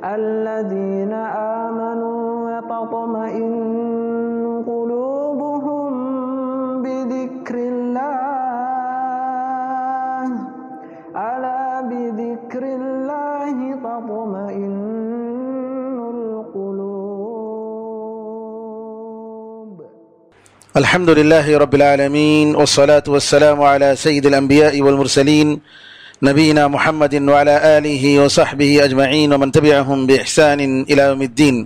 الذين آمنوا وتطمئن قلوبهم بذكر الله ألا بذكر الله تطمئن القلوب. الحمد لله رب العالمين والصلاة والسلام على سيد الأنبياء والمرسلين نبينا محمد وعلى آله وصحبه أجمعين ومن تبعهم بإحسان إلى يوم الدين.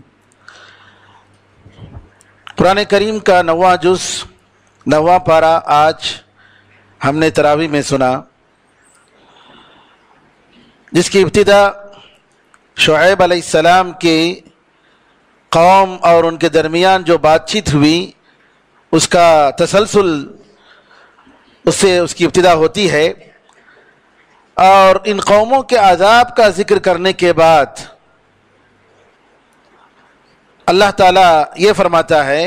قرآن کریم کا 9واں جز 9واں پارہ آج ہم نے تراویح میں سنا، جس کی ابتدا شعیب علیہ السلام کے قوم اور ان کے درمیان جو بات چیت ہوئی اس کا تسلسل اس کی ابتدا ہوتی ہے، اور ان قوموں کے عذاب کا ذکر کرنے کے بعد اللہ تعالیٰ یہ فرماتا ہے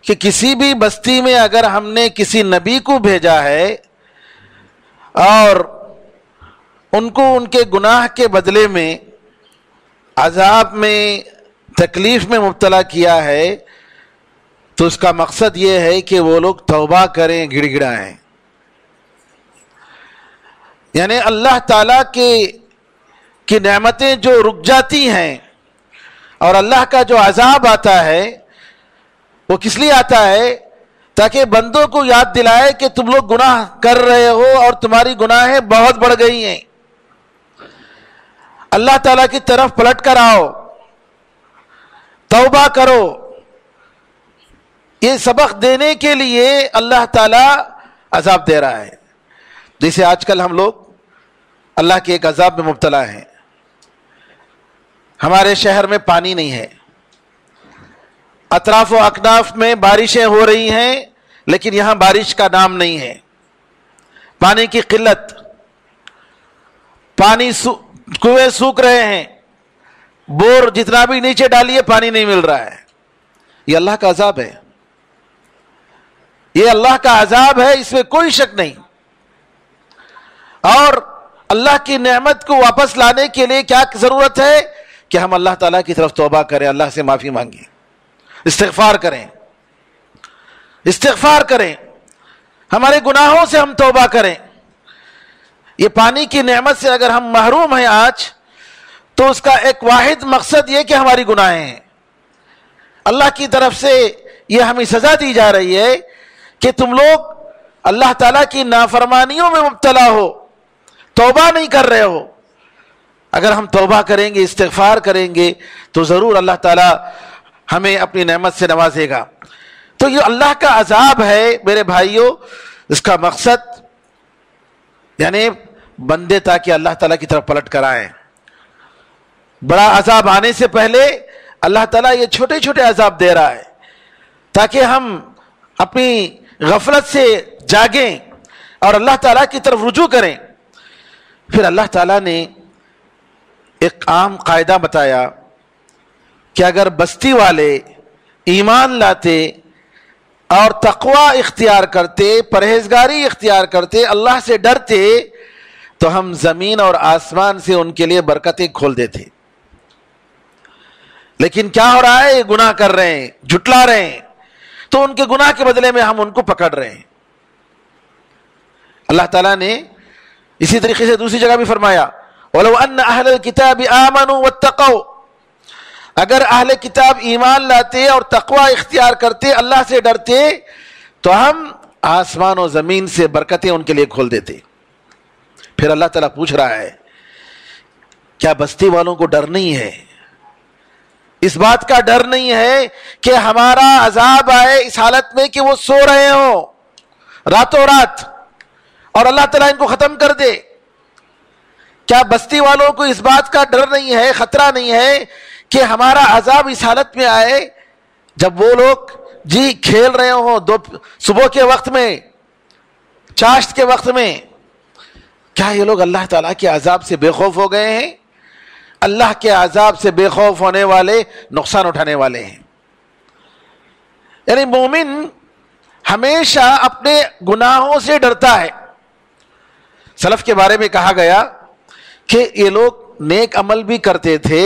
کہ کسی بھی بستی میں اگر ہم نے کسی نبی کو بھیجا ہے اور ان کو ان کے گناہ کے بدلے میں عذاب میں تکلیف میں مبتلا کیا ہے، تو اس کا مقصد یہ ہے کہ وہ لوگ توبہ کریں، گڑ گڑائیں. یعنی اللہ تعالیٰ کی نعمتیں جو رک جاتی ہیں اور اللہ کا جو عذاب آتا ہے وہ کس لیے آتا ہے؟ تاکہ بندوں کو یاد دلائے کہ تم لوگ گناہ کر رہے ہو اور تمہاری گناہیں بہت بڑھ گئی ہیں. اللہ تعالیٰ کی طرف پلٹ کر آؤ، توبہ کرو. یہ سبق دینے کے لیے اللہ تعالیٰ عذاب دے رہا ہے. جیسے آج کل ہم لوگ اللہ کے ایک عذاب میں مبتلا ہیں. ہمارے شہر میں پانی نہیں ہے، اطراف و اکناف میں بارشیں ہو رہی ہیں لیکن یہاں بارش کا نام نہیں ہے. پانی کی قلت، پانی کنویں سوکھ رہے ہیں، بور جتنا بھی نیچے ڈالیے پانی نہیں مل رہا ہے. یہ اللہ کا عذاب ہے، یہ اللہ کا عذاب ہے، اس میں کوئی شک نہیں. اور اللہ کی نعمت کو واپس لانے کے لیے کیا ضرورت ہے کہ ہم اللہ تعالیٰ کی طرف توبہ کریں، اللہ سے معافی مانگیں، استغفار کریں، ہمارے گناہوں سے ہم توبہ کریں. یہ پانی کی نعمت سے اگر ہم محروم ہیں آج، تو اس کا ایک واحد مقصد یہ کہ ہماری گناہیں ہیں. اللہ کی طرف سے یہ ہمیں سزا دی جا رہی ہے کہ تم لوگ اللہ تعالیٰ کی نافرمانیوں میں مبتلا ہو، توبہ نہیں کر رہے ہو. اگر ہم توبہ کریں گے، استغفار کریں گے، تو ضرور اللہ تعالیٰ ہمیں اپنی نعمت سے نوازے گا. تو یہ اللہ کا عذاب ہے میرے بھائیوں. اس کا مقصد یعنی بندے تاکہ اللہ تعالیٰ کی طرف پلٹ کر آئیں. بڑا عذاب آنے سے پہلے اللہ تعالیٰ یہ چھوٹے چھوٹے عذاب دے رہا ہے تاکہ ہم اپنی غفلت سے جاگیں اور اللہ تعالیٰ کی طرف رجوع کریں. پھر اللہ تعالیٰ نے ایک عام قاعدہ بتایا کہ اگر بستی والے ایمان لاتے اور تقوی اختیار کرتے، پرہیزگاری اختیار کرتے، اللہ سے ڈرتے، تو ہم زمین اور آسمان سے ان کے لیے برکتیں کھول دیتے. لیکن کیا ہو رہا ہے؟ یہ گناہ کر رہے ہیں، جھٹلا رہے ہیں، تو ان کے گناہ کے بدلے میں ہم ان کو پکڑ رہے ہیں. اللہ تعالیٰ نے اسی طریقے سے دوسری جگہ بھی فرمایا وَلَوْ أَنَّ أَهْلَ الْكِتَابِ آمَنُوا وَاتَّقَوْا، اگر اہل کتاب ایمان لاتے اور تقوی اختیار کرتے، اللہ سے ڈرتے، تو ہم آسمان و زمین سے برکتیں ان کے لیے کھول دیتے. پھر اللہ تعالیٰ پوچھ رہا ہے کیا بستی والوں کو ڈر نہیں ہے؟ اس بات کا ڈر نہیں ہے کہ ہمارا عذاب آئے اس حالت میں کہ وہ سو رہے ہوں راتوں رات اور اللہ تعالیٰ ان کو ختم کر دے؟ کیا بستی والوں کو اس بات کا ڈر نہیں ہے، خطرہ نہیں ہے کہ ہمارا عذاب اس حالت میں آئے جب وہ لوگ کھیل رہے ہوں صبح کے وقت میں، چاشت کے وقت میں؟ کیا یہ لوگ اللہ تعالیٰ کے عذاب سے بے خوف ہو گئے ہیں؟ اللہ کے عذاب سے بے خوف ہونے والے نقصان اٹھانے والے ہیں. یعنی مومن ہمیشہ اپنے گناہوں سے ڈرتا ہے. سلف کے بارے میں کہا گیا کہ یہ لوگ نیک عمل بھی کرتے تھے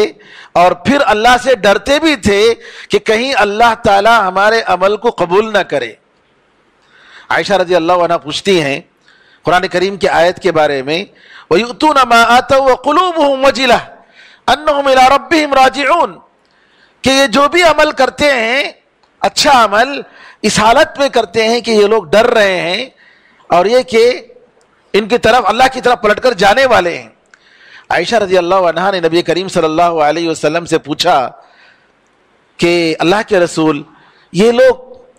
اور پھر اللہ سے ڈرتے بھی تھے کہ کہیں اللہ تعالی ہمارے عمل کو قبول نہ کرے. عائشہ رضی اللہ عنہ پوچھتی ہیں قرآن کریم کی آیت کے بارے میں وَيُؤْتُونَ مَا آتَوْا وَقُلُوبُهُمْ وَجِلَةٌ أَنَّهُمْ إِلَىٰ رَبِّهِمْ رَاجِعُونَ کہ یہ جو بھی عمل کرتے ہیں اچھا عمل اس حالت میں کرتے ہیں کہ یہ لوگ ڈر رہے ہیں اور یہ کہ ان کی طرف اللہ کی طرف پلٹ کر جانے والے ہیں. عائشہ رضی اللہ عنہا نے نبی کریم صلی اللہ علیہ وسلم سے پوچھا کہ اللہ کے رسول یہ لوگ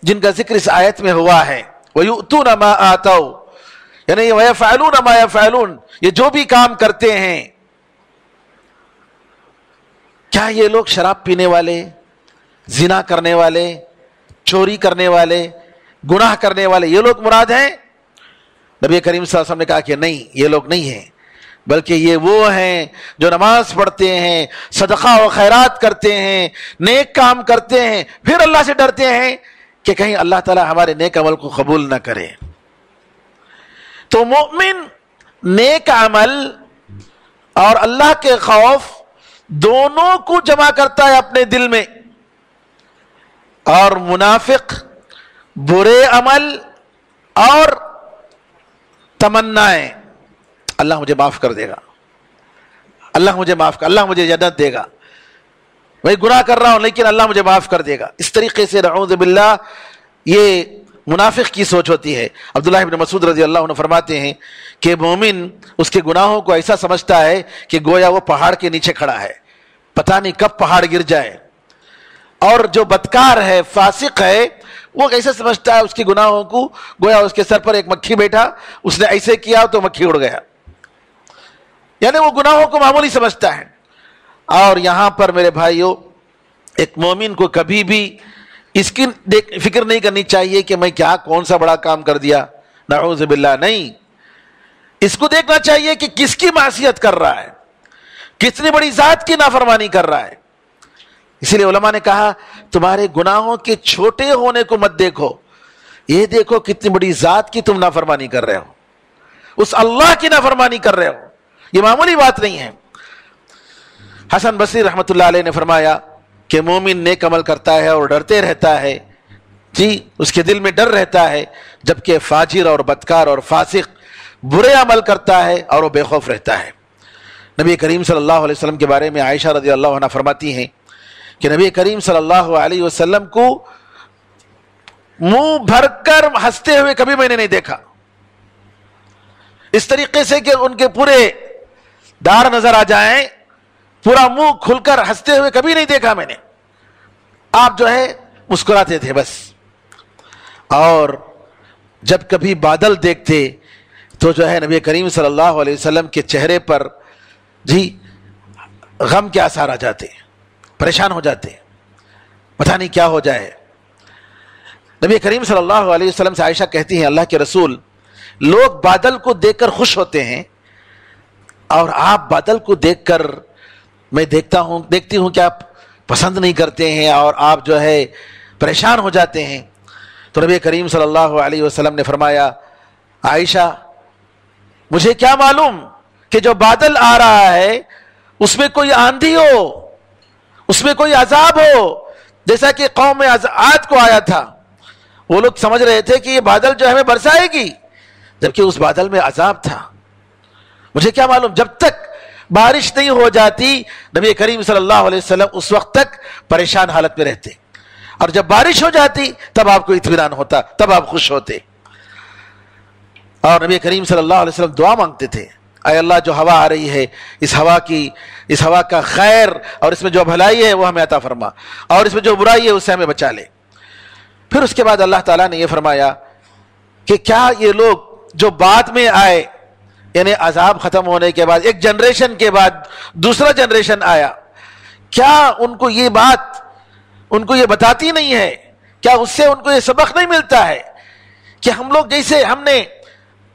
جن کا ذکر اس آیت میں ہوا ہے وَيُؤْتُونَ مَا آتَوْا یعنی وَيَفْعَلُونَ مَا يَفْعَلُونَ یہ جو بھی کام کرتے ہیں کیا یہ لوگ شراب پینے والے زنا کرنے والے چوری کرنے والے گناہ کرنے والے یہ لوگ مراد ہیں؟ نبی کریم صلی اللہ علیہ وسلم نے کہا کہ نہیں یہ لوگ نہیں ہیں بلکہ یہ وہ ہیں جو نماز پڑھتے ہیں صدقہ و خیرات کرتے ہیں نیک کام کرتے ہیں پھر اللہ سے ڈرتے ہیں کہ کہیں اللہ تعالی ہمارے نیک عمل کو قبول نہ کرے. تو مومن نیک عمل اور اللہ کے خوف دونوں کو جمع کرتا ہے اپنے دل میں اور منافق برے عمل اور تمنائیں اللہ مجھے معاف کر دے گا اللہ مجھے معاف کر اللہ مجھے جنت دے گا میں گناہ کر رہا ہوں لیکن اللہ مجھے معاف کر دے گا اس طریقے سے نعوذ باللہ یہ منافق کی سوچ ہوتی ہے. عبداللہ ابن مسعود رضی اللہ عنہ فرماتے ہیں کہ مومن اس کے گناہوں کو ایسا سمجھتا ہے کہ گویا وہ پہاڑ کے نیچے کھڑا ہے پتہ نہیں کب پہاڑ گر جائے اور جو بدکار ہے فاسق ہے وہ کیسے سمجھتا ہے اس کے گناہوں کو گویا اس کے سر پر ایک مکھی بیٹھا اس نے ایسے کیا تو مکھی اڑ گیا یعنی وہ گناہوں کو معمولی سمجھتا ہے. اور یہاں پر میرے بھائیوں ایک مومن کو کبھی بھی اس کی فکر نہیں کرنی چاہیے کہ میں کیا کون سا بڑا کام کر دیا نعوذ باللہ نہیں اس کو دیکھنا چاہیے کہ کس کی معصیت کر رہا ہے کتنی بڑی ذات کی نافرمانی کر رہا ہے. اسی لیے علماء نے کہا تمہارے گناہوں کے چھوٹے ہونے کو مت دیکھو یہ دیکھو کتنی بڑی ذات کی تم نافرمانی کر رہے ہو اس اللہ کی نافرمانی کر رہے ہو یہ معمولی بات نہیں ہے. حسن بصری رحمۃ اللہ علیہ نے فرمایا کہ مومن نیک عمل کرتا ہے اور ڈرتے رہتا ہے جی اس کے دل میں ڈر رہتا ہے جبکہ فاجر اور بدکار اور فاسق برے عمل کرتا ہے اور وہ بے خوف رہتا ہے. نبی کریم صلی اللہ علیہ وسلم کے بارے میں عائشہ رضی اللہ عنہ فرماتی ہیں کہ نبی کریم صلی اللہ علیہ وسلم کو منہ بھر کر ہنستے ہوئے کبھی میں نے نہیں دیکھا اس طریقے سے کہ ان کے پورے دار نظر آ جائیں پورا منہ کھل کر ہنستے ہوئے کبھی نہیں دیکھا میں نے آپ جو ہے مسکراتے تھے بس. اور جب کبھی بادل دیکھتے تو جو ہے نبی کریم صلی اللہ علیہ وسلم کے چہرے پر جی غم کے آثار آ جاتے پریشان ہو جاتے پتہ نہیں کیا ہو جائے. نبی کریم صلی اللہ علیہ وسلم سے عائشہ کہتی ہیں اللہ کے رسول لوگ بادل کو دیکھ کر خوش ہوتے ہیں اور آپ بادل کو دیکھ کر میں دیکھتی ہوں کہ آپ پسند نہیں کرتے ہیں اور آپ جو ہے پریشان ہو جاتے ہیں. تو نبی کریم صلی اللہ علیہ وسلم نے فرمایا عائشہ مجھے کیا معلوم کہ جو بادل آ رہا ہے اس میں کوئی آندھی ہو اس میں کوئی عذاب ہو جیسا کہ قوم عاد کو آیا تھا وہ لوگ سمجھ رہے تھے کہ یہ بادل جو ہمیں برسائے گی جبکہ اس بادل میں عذاب تھا. مجھے کیا معلوم جب تک بارش نہیں ہو جاتی نبی کریم صلی اللہ علیہ وسلم اس وقت تک پریشان حالت میں رہتے اور جب بارش ہو جاتی تب آپ کو اطمینان ہوتا تب آپ خوش ہوتے. اور نبی کریم صلی اللہ علیہ وسلم دعا مانگتے تھے اے اللہ جو ہوا آ رہی ہے اس ہوا کا خیر اور اس میں جو بھلائی ہے وہ ہمیں عطا فرما اور اس میں جو برائی ہے اس سے ہمیں بچا لے. پھر اس کے بعد اللہ تعالیٰ نے یہ فرمایا کہ کیا یہ لوگ جو بعد میں آئے یعنی عذاب ختم ہونے کے بعد ایک جنریشن کے بعد دوسرا جنریشن آیا کیا ان کو یہ بات ان کو یہ بتاتی نہیں ہے کیا اس سے ان کو یہ سبق نہیں ملتا ہے کہ ہم لوگ جیسے ہم نے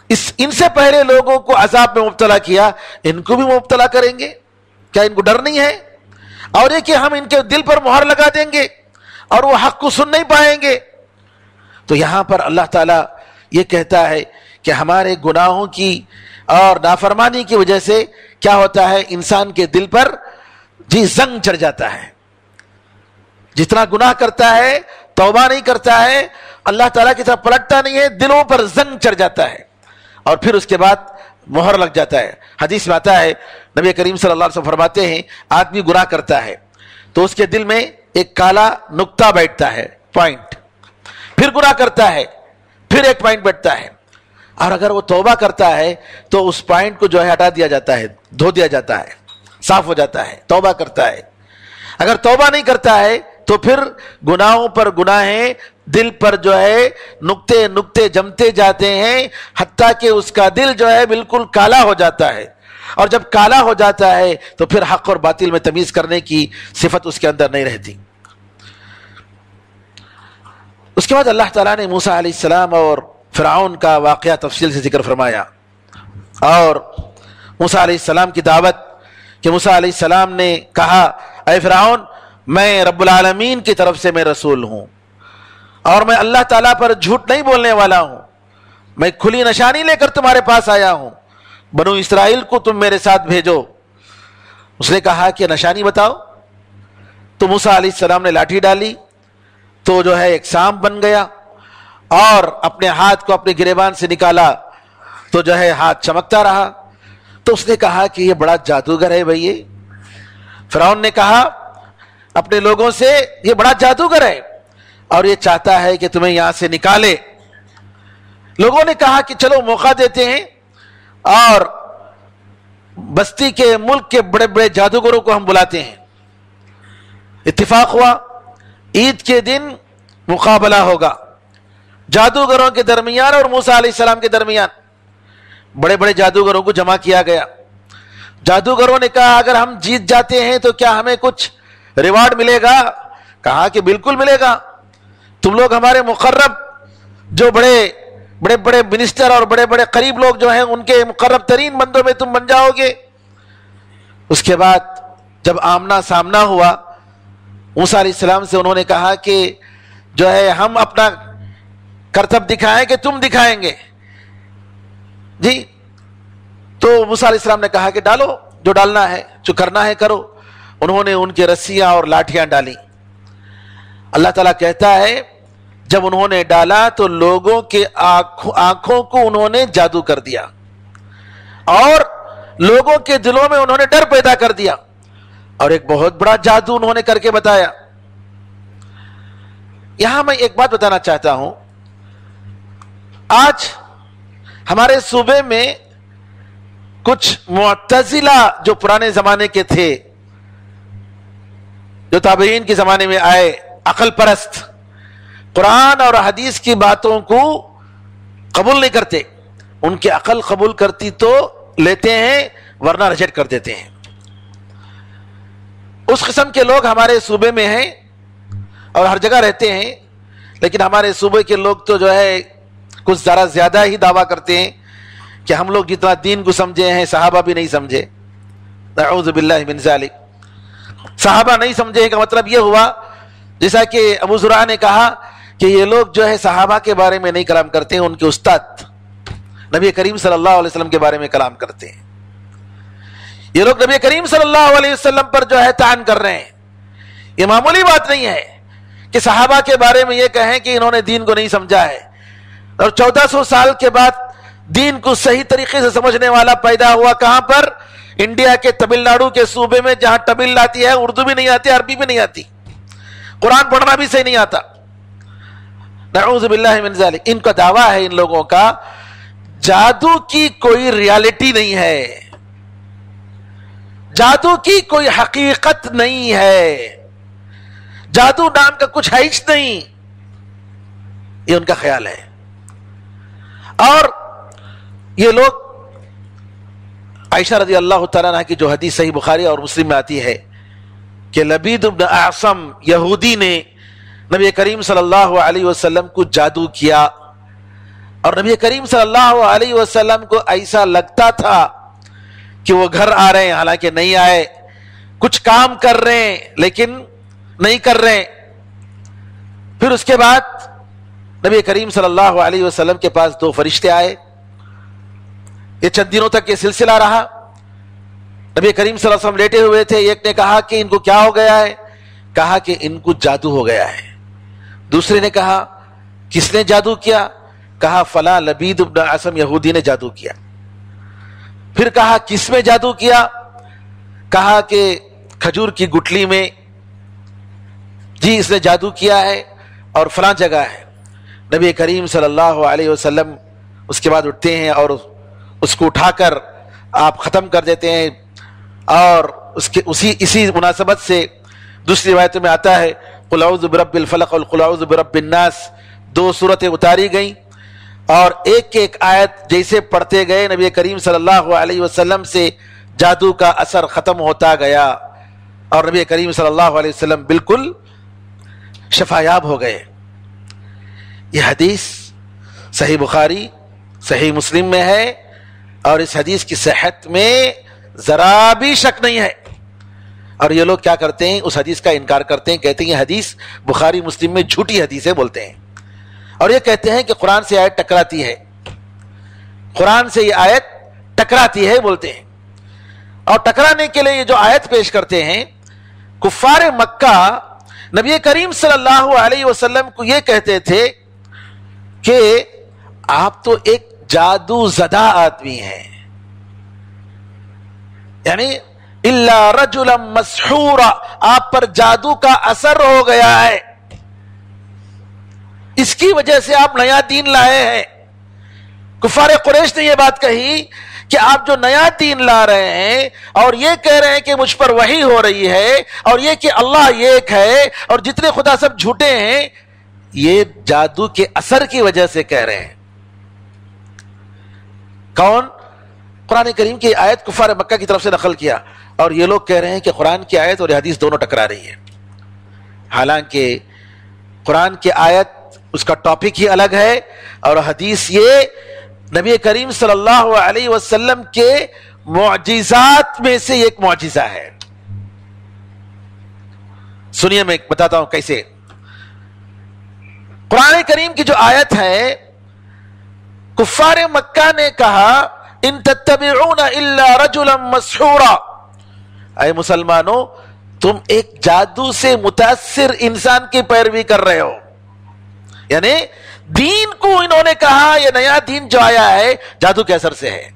ان سے پہلے لوگوں کو عذاب میں مبتلا کیا ان کو بھی مبتلا کریں گے کیا ان کو ڈر نہیں ہے اور یہ کہ ہم ان کے دل پر مہر لگا دیں گے اور وہ حق کو سن نہیں پائیں گے. تو یہاں پر اللہ تعالیٰ یہ کہتا ہے کہ ہمارے گناہوں کی اور نافرمانی کی وجہ سے کیا ہوتا ہے؟ انسان کے دل پر زنگ چڑھ جاتا ہے. جتنا گناہ کرتا ہے، توبہ نہیں کرتا ہے، اللہ تعالیٰ کی طرف پلٹتا نہیں ہے، دلوں پر زنگ چڑھ جاتا ہے اور پھر اس کے بعد مہر لگ جاتا ہے. حدیث میں آتا ہے، نبی کریم صلی اللہ علیہ وسلم فرماتے ہیں، آدمی گناہ کرتا ہے تو اس کے دل میں ایک کالا نقطہ بیٹھتا ہے، پوائنٹ. پھر گناہ کرتا ہے، پھر ایک پوائنٹ بیٹھتا ہے. اور اگر وہ توبہ کرتا ہے تو اس پوائنٹ کو ہٹا دیا جاتا ہے، دھو دیا جاتا ہے، صاف ہو جاتا ہے. توبہ کرتا ہے. اگر توبہ نہیں کرتا ہے تو پھر گناہوں پر گناہیں دل پر نقطے نقطے جمتے جاتے ہیں، حتیٰ کہ اس کا دل بالکل کالا ہو جاتا ہے. اور جب کالا ہو جاتا ہے تو پھر حق اور باطل میں تمیز کرنے کی صفت اس کے اندر نہیں رہتی. اس کے بعد اللہ تعالیٰ نے موسیٰ علیہ السلام اور فرعون کا واقعہ تفصیل سے ذکر فرمایا، اور موسیٰ علیہ السلام کی دعوت کہ موسیٰ علیہ السلام نے کہا، اے فرعون، میں رب العالمین کی طرف سے میں رسول ہوں اور میں اللہ تعالیٰ پر جھوٹ نہیں بولنے والا ہوں، میں کھلی نشانی لے کر تمہارے پاس آیا ہوں، بنو اسرائیل کو تم میرے ساتھ بھیجو. اس نے کہا کہ نشانی بتاؤ. تو موسیٰ علیہ السلام نے لاٹھی ڈالی تو ایک سانپ بن گیا، اور اپنے ہاتھ کو اپنے گریبان سے نکالا تو ہاتھ چمکتا رہا. تو اس نے کہا کہ یہ بڑا جادوگر ہے بھائی. یہ فرعون نے کہا اپنے لوگوں سے، یہ بڑا جادوگر ہے اور یہ چاہتا ہے کہ تمہیں یہاں سے نکالے. لوگوں نے کہا کہ چلو موقع دیتے ہیں اور بستی کے ملک کے بڑے بڑے جادوگروں کو ہم بلاتے ہیں. اتفاق ہوا، عید کے دن مقابلہ ہوگا جادوگروں کے درمیان اور موسیٰ علیہ السلام کے درمیان. بڑے بڑے جادوگروں کو جمع کیا گیا. جادوگروں نے کہا اگر ہم جیت جاتے ہیں تو کیا ہمیں کچھ ریوارڈ ملے گا؟ کہا کہ بالکل ملے گا، تم لوگ ہمارے مقرب جو بڑے بڑے بڑے منسٹر اور بڑے بڑے قریب لوگ ہیں ان کے مقرب ترین بندوں میں تم بن جاؤ گے. اس کے بعد جب آمنا سامنا ہوا، موسیٰ علیہ السلام سے انہوں نے کہا کہ ہم اپنا کرتب دکھائیں کہ تم دکھائیں گے جی. تو موسیٰ علیہ السلام نے کہا کہ ڈالو، جو ڈالنا ہے، جو کرنا ہے کرو. انہوں نے ان کی رسیاں اور لاٹھیاں ڈالی. اللہ تعالیٰ کہتا ہے جب انہوں نے ڈالا تو لوگوں کے آنکھوں کو انہوں نے جادو کر دیا اور لوگوں کے دلوں میں انہوں نے ڈر پیدا کر دیا، اور ایک بہت بڑا جادو انہوں نے کر کے بتایا. یہاں میں ایک بات بتانا چاہتا ہوں. آج ہمارے صوبے میں کچھ معتزلہ جو پرانے زمانے کے تھے، جو تابعین کے زمانے میں آئے، عقل پرست، قرآن اور حدیث کی باتوں کو قبول نہیں کرتے. ان کی عقل قبول کرتی تو لیتے ہیں ورنہ ریجیکٹ کر دیتے ہیں. اس قسم کے لوگ ہمارے صوبے میں ہیں اور ہر جگہ رہتے ہیں، لیکن ہمارے صوبے کے لوگ تو کچھ ذرا زیادہ ہی دعویٰ کرتے ہیں کہ ہم لوگ جتنا دین کو سمجھے ہیں صحابہ بھی نہیں سمجھے. نعوذ باللہ من ذالک. صحابہ نہیں سمجھے کا مطلب یہ ہوا جیسا کہ ابو زرع نے کہا کہ یہ لوگ صحابہ کے بارے میں نہیں کلام کرتے ہیں، ان کے استاد نبی کریم صلی اللہ علیہ وسلم کے بارے میں کلام کرتے ہیں. یہ لوگ نبی کریم صلی اللہ علیہ وسلم پر طعن کر رہے ہیں. یہ معمولی بات نہیں ہے کہ صحابہ کے بارے میں یہ کہیں کہ انہوں نے دین کو نہیں سمجھا ہے. اور 1400 سال کے بعد دین کو صحیح طریقے سے سمجھنے والا پیدا ہوا کہاں پر؟ انڈیا کے تمل ناڈو کے صوبے میں، جہاں تمل آتی ہے، اردو بھی نہیں آتی، عربی بھی نہیں آتی، قرآن پڑھنا بھی صحیح نہیں آتا. نعوذ باللہ من ذالک. ان کا دعویٰ ہے ان لوگوں کا جادو کی کوئی ریالٹی نہیں ہے، جادو کی کوئی حقیقت نہیں ہے، جادو نام کا کچھ ہے ہی نہیں، یہ ان کا خیال ہے. اور یہ لوگ، عائشہ رضی اللہ تعالیٰ عنہ کی جو حدیث صحیح بخاری اور مسلم میں آتی ہے کہ لبید بن اعصم یہودی نے نبی کریم صلی اللہ علیہ وسلم کو جادو کیا، اور نبی کریم صلی اللہ علیہ وسلم کو ایسا لگتا تھا کہ وہ گھر آ رہے ہیں، حالانکہ نہیں آئے، کچھ کام کر رہے ہیں لیکن نہیں کر رہے. پھر اس کے بعد نبی کریم صلی اللہ علیہ وسلم کے پاس 2 فرشتے آئے. یہ چند دنوں تک یہ سلسلہ رہا. نبی کریم صلی اللہ علیہ وسلم لیٹے ہوئے تھے. ایک نے کہا کہ ان کو کیا ہو گیا ہے؟ کہا کہ ان کو جادو ہو گیا ہے. دوسرے نے کہا کس نے جادو کیا؟ کہا فلاں لبید بن عاصم یہودی نے جادو کیا. پھر کہا کس میں جادو کیا؟ کہا کہ کھجور کی گٹلی میں جی اس نے جادو کیا ہے اور فلاں جگہ ہے. نبی کریم صلی اللہ علیہ وسلم اس کے بعد اٹھتے ہیں اور اس کو اٹھا کر آپ ختم کر دیتے ہیں. اور اسی مناسبت سے دوسری روایت میں آتا ہے قل اعوذ برب الفلق اور قل اعوذ برب الناس، 2 سورتیں اتاری گئیں اور ایک ایک آیت جیسے پڑھتے گئے نبی کریم صلی اللہ علیہ وسلم سے جادو کا اثر ختم ہوتا گیا اور نبی کریم صلی اللہ علیہ وسلم بالکل شفایاب ہو گئے. یہ حدیث صحیح بخاری صحیح مسلم میں ہے اور اس حدیث کی صحت میں ذرا بھی شک نہیں ہے. اور یہ لوگ کیا کرتے ہیں؟ اس حدیث کا انکار کرتے ہیں، کہتے ہیں یہ حدیث بخاری مسلم میں جھوٹی حدیث ہے بولتے ہیں. اور یہ کہتے ہیں کہ قرآن سے آیت ٹکراتی ہے، قرآن سے یہ آیت ٹکراتی ہے بولتے ہیں. اور ٹکرانے کے لیے یہ جو آیت پیش کرتے ہیں، کفار مکہ نبی کریم صلی اللہ علیہ وسلم کو یہ کہتے تھے کہ آپ تو ایک جادو زدہ آدمی ہیں، یعنی الا رجلا مسحورا، آپ پر جادو کا اثر ہو گیا ہے، اس کی وجہ سے آپ نیا دین لائے ہیں. کفار قریش نے یہ بات کہی کہ آپ جو نیا دین لا رہے ہیں اور یہ کہہ رہے ہیں کہ مجھ پر وحی ہو رہی ہے اور یہ کہ اللہ ایک ہے اور جتنے خدا سب جھوٹے ہیں، یہ جادو کے اثر کی وجہ سے کہہ رہے ہیں. کون؟ قرآن کریم کی آیت کفار مکہ کی طرف سے نقل کیا اور یہ لوگ کہہ رہے ہیں کہ قرآن کی آیت اور حدیث دونوں ٹکرا رہی ہے. حالانکہ قرآن کی آیت اس کا ٹاپک ہی الگ ہے اور حدیث یہ نبی کریم صلی اللہ علیہ وسلم کے معجزات میں سے ایک معجزہ ہے. سنیے میں بتاتا ہوں کیسے. قرآن کریم کی جو آیت ہے، کفار مکہ نے کہا ان تتبعون الا رجلا مسحورا، اے مسلمانوں تم ایک جادو سے متاثر انسان کی پیروی کر رہے ہو. یعنی دین کو انہوں نے کہا یہ نیا دین جو آیا ہے جادو کے اثر سے ہے.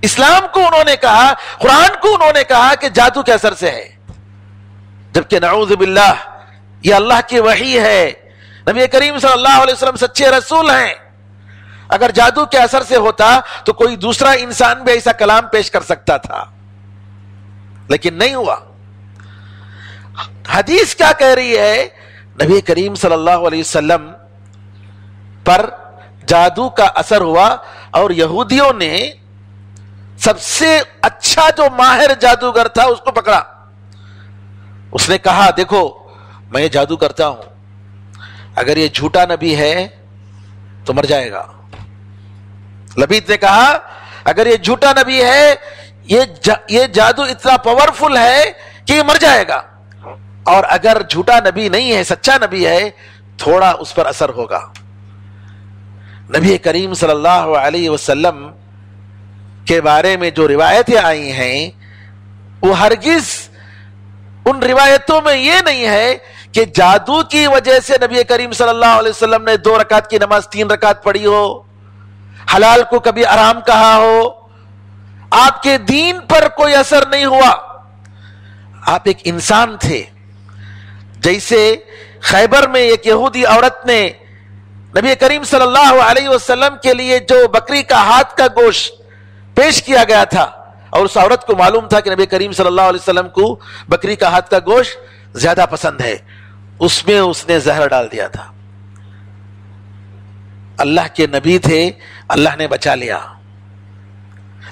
اسلام کو انہوں نے کہا، قرآن کو انہوں نے کہا کہ جادو کے اثر سے ہے، جبکہ نعوذ باللہ یہ اللہ کی وحی ہے. نبی کریم صلی اللہ علیہ وسلم سچے رسول ہیں. اگر جادو کے اثر سے ہوتا تو کوئی دوسرا انسان بھی ایسا کلام پیش کر سکتا تھا، لیکن نہیں ہوا. حدیث کیا کہہ رہی ہے؟ نبی کریم صلی اللہ علیہ وسلم پر جادو کا اثر ہوا اور یہودیوں نے سب سے اچھا جو ماہر جادوگر تھا اس کو پکڑا. اس نے کہا دیکھو میں یہ جادو کرتا ہوں، اگر یہ جھوٹا نبی ہے تو مر جائے گا. لبید نے کہا اگر یہ جھوٹا نبی ہے، یہ جادو اتنا پاورفل ہے کہ یہ مر جائے گا، اور اگر جھوٹا نبی نہیں ہے سچا نبی ہے تھوڑا اس پر اثر ہوگا. نبی کریم صلی اللہ علیہ وسلم کے بارے میں جو روایتیں آئی ہیں وہ ہرگز ان روایتوں میں یہ نہیں ہے کہ جادو کی وجہ سے نبی کریم صلی اللہ علیہ وسلم نے 2 رکعت کی نماز 3 رکعت پڑھی ہو، حلال کو کبھی حرام کہا ہو. آپ کے دین پر کوئی اثر نہیں ہوا. آپ ایک انسان تھے. جیسے خیبر میں ایک یہودی عورت نے نبی کریم صلی اللہ علیہ وسلم کے لیے جو بکری کا ہاتھ کا گوشت پیش کیا گیا تھا اور اس عورت کو معلوم تھا کہ نبی کریم صلی اللہ علیہ وسلم کو بکری کا ہاتھ کا گوشت زیادہ پسند ہے، اس میں اس نے زہر ڈال دیا تھا. اللہ کے نبی تھے، اللہ نے بچا لیا،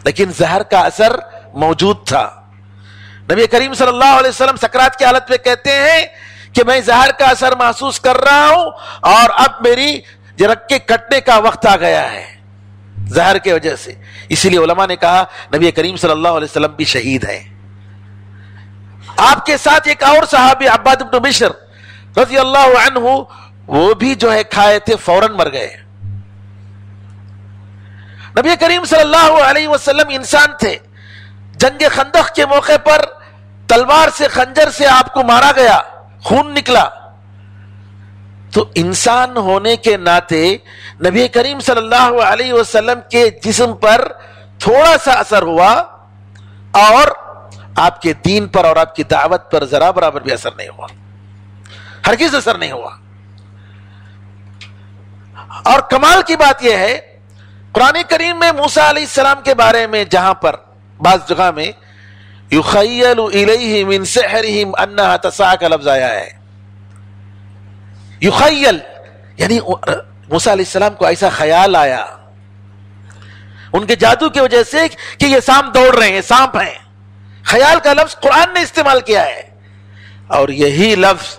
لیکن زہر کا اثر موجود تھا. نبی کریم صلی اللہ علیہ وسلم سکرات کی حالت میں کہتے ہیں کہ میں زہر کا اثر محسوس کر رہا ہوں اور اب میری رگ کے کٹنے کا وقت آ گیا ہے زہر کی وجہ سے. اسی لیے علماء نے کہا نبی کریم صلی اللہ علیہ وسلم بھی شہید ہیں. آپ کے ساتھ ایک اور صحابی عباد بن بشر رضی اللہ عنہ، وہ بھی جو ہے کھائے تھے فوراً مر گئے. نبی کریم صلی اللہ علیہ وسلم انسان تھے. جنگ خندق کے موقع پر تلوار سے خنجر سے آپ کو مارا گیا، خون نکلا، تو انسان ہونے کے ناطے نبی کریم صلی اللہ علیہ وسلم کے جسم پر تھوڑا سا اثر ہوا اور آپ کے دین پر اور آپ کی دعوت پر ذرا برابر بھی اثر نہیں ہوا، ہرگز اثر نہیں ہوا۔ اور کمال کی بات یہ ہے، قرآن کریم میں موسیٰ علیہ السلام کے بارے میں جہاں پر بعض جگہ میں یخیل الیہ من سحرہم انہا تسعی کا لفظ آیا ہے، یخیل یعنی موسیٰ علیہ السلام کو ایسا خیال آیا ان کے جادو کی وجہ سے کہ یہ سانپ دوڑ رہے ہیں، سانپ ہیں، خیال کا لفظ قرآن نے استعمال کیا ہے۔ اور یہی لفظ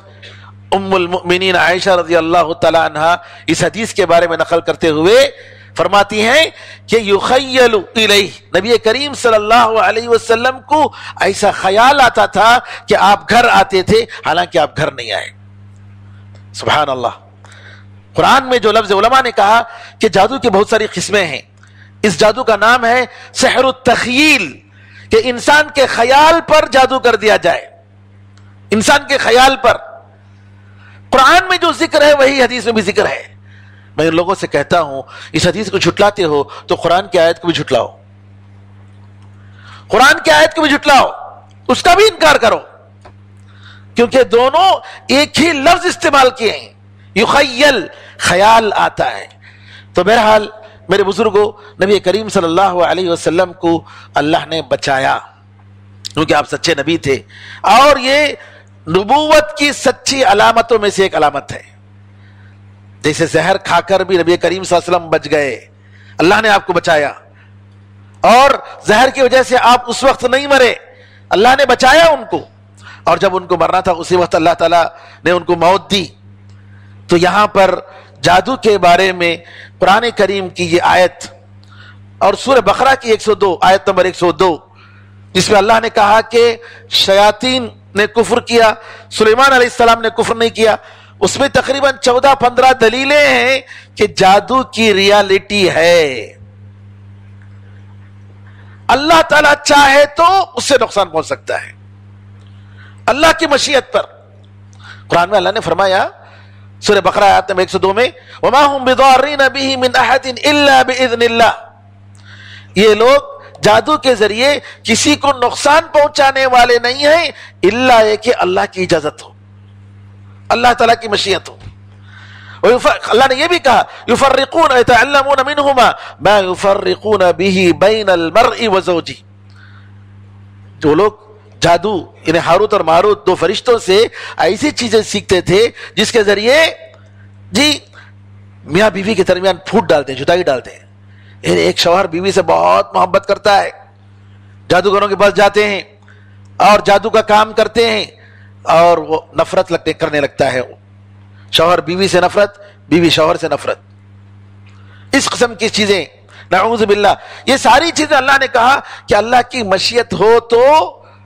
ام المؤمنین عائشہ رضی اللہ تعالی عنہا اس حدیث کے بارے میں نقل کرتے ہوئے فرماتی ہیں کہ یخیل الیہ، نبی کریم صلی اللہ علیہ وسلم کو ایسا خیال آتا تھا کہ آپ گھر آتے تھے حالانکہ آپ گھر نہیں آئے۔ سبحان اللہ۔ قرآن میں جو لفظ علماء نے کہا کہ جادو کی بہت ساری قسمیں ہیں، اس جادو کا نام ہے سحر التخیل، کہ انسان کے خیال پر جادو کر دیا جائے، انسان کے خیال پر۔ قرآن میں جو ذکر ہے وہی حدیث میں بھی ذکر ہے۔ میں ان لوگوں سے کہتا ہوں اس حدیث کو جھٹلاتے ہو تو قرآن کی آیت کو بھی جھٹلاؤ، قرآن کی آیت کو بھی جھٹلاؤ، اس کا بھی انکار کرو، کیونکہ دونوں ایک ہی لفظ استعمال کیے ہیں، یخیل خیال آتا ہے۔ تو بہرحال میرے بزرگوں، نبی کریم صلی اللہ علیہ وسلم کو اللہ نے بچایا کیونکہ آپ سچے نبی تھے، اور یہ نبوت کی سچی علامتوں میں سے ایک علامت ہے۔ جیسے زہر کھا کر بھی نبی کریم صلی اللہ علیہ وسلم بچ گئے، اللہ نے آپ کو بچایا، اور زہر کی وجہ سے آپ اس وقت نہیں مرے، اللہ نے بچایا ان کو، اور جب ان کو مرنا تھا اسی وقت اللہ تعالیٰ نے ان کو موت دی۔ تو یہاں پر جادو کے بارے میں قرآن کریم کی یہ آیت اور سورہ بقرہ کی 102 آیت نمبر 102 جس میں اللہ نے کہا کہ شیاطین نے کفر کیا، سلیمان علیہ السلام نے کفر نہیں کیا، اس میں تقریباً 14-15 دلیلیں ہیں کہ جادو کی ریالٹی ہے۔ اللہ تعالیٰ چاہے تو اس سے نقصان پہنچ سکتا ہے، اللہ کی مشیت پر۔ قرآن میں اللہ نے فرمایا سورہ بقرہ آیت نمبر 102 میں وَمَا هُمْ بِضَارِّينَ بِهِ مِنْ أَحَدٍ إِلَّا بِإِذْنِ اللَّهِ، یہ لوگ جادو کے ذریعے کسی کو نقصان پہنچانے والے نہیں ہیں اللہ یہ کہ اللہ کی اجازت ہو، اللہ تعالیٰ کی مشیت ہو۔ اللہ نے یہ بھی کہا يُفَرِّقُونَ يَتَعَلَّمُونَ مِنْهُمَا مَا يُفَرِّقُونَ بِهِ بَيْنَ الْمَرْءِ وَزَوْجِهِ، جو لوگ جادو انہیں ہاروت اور ماروت دو فرشتوں سے ایسی چیزیں سیکھتے تھے جس کے ذریعے میاں بیوی کے درمیان پھوٹ ڈالتے ہیں، جدائی ڈالتے ہیں۔ ایک شوہر بیوی سے بہت محبت کرتا ہے، جادوگروں کے پاس جاتے ہیں اور جادو کا کام کرتے ہیں اور وہ نفرت کرنے لگتا ہے، شوہر بیوی سے نفرت، بیوی شوہر سے نفرت، اس قسم کی چیزیں، نعوذ باللہ۔ یہ ساری چیزیں اللہ نے کہا کہ اللہ کی مشیت ہو تو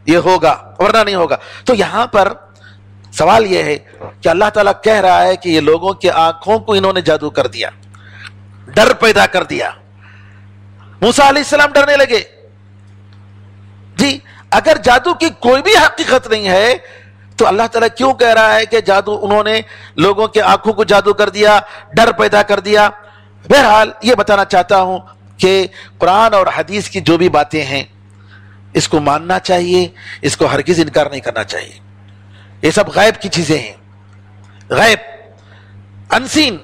یہ ہوگا ورنہ نہیں ہوگا۔ تو یہاں پر سوال یہ ہے کہ اللہ تعالیٰ کہہ رہا ہے کہ یہ لوگوں کی آنکھوں کو انہوں نے جادو کر دیا، ڈر پیدا کر دیا، موسیٰ علیہ السلام ڈرنے لگے۔ اگر جادو کی کوئی بھی حقیقت نہیں ہے تو اللہ تعالیٰ کیوں کہہ رہا ہے کہ جادو انہوں نے لوگوں کے آنکھوں کو جادو کر دیا، ڈر پیدا کر دیا؟ بہرحال یہ بتانا چاہتا ہوں کہ قرآن اور حدیث کی جو بھی باتیں ہیں اس کو ماننا چاہیے، اس کو ہرگز انکار نہیں کرنا چاہیے۔ یہ سب غیب کی چیزیں ہیں، غیب، انسین،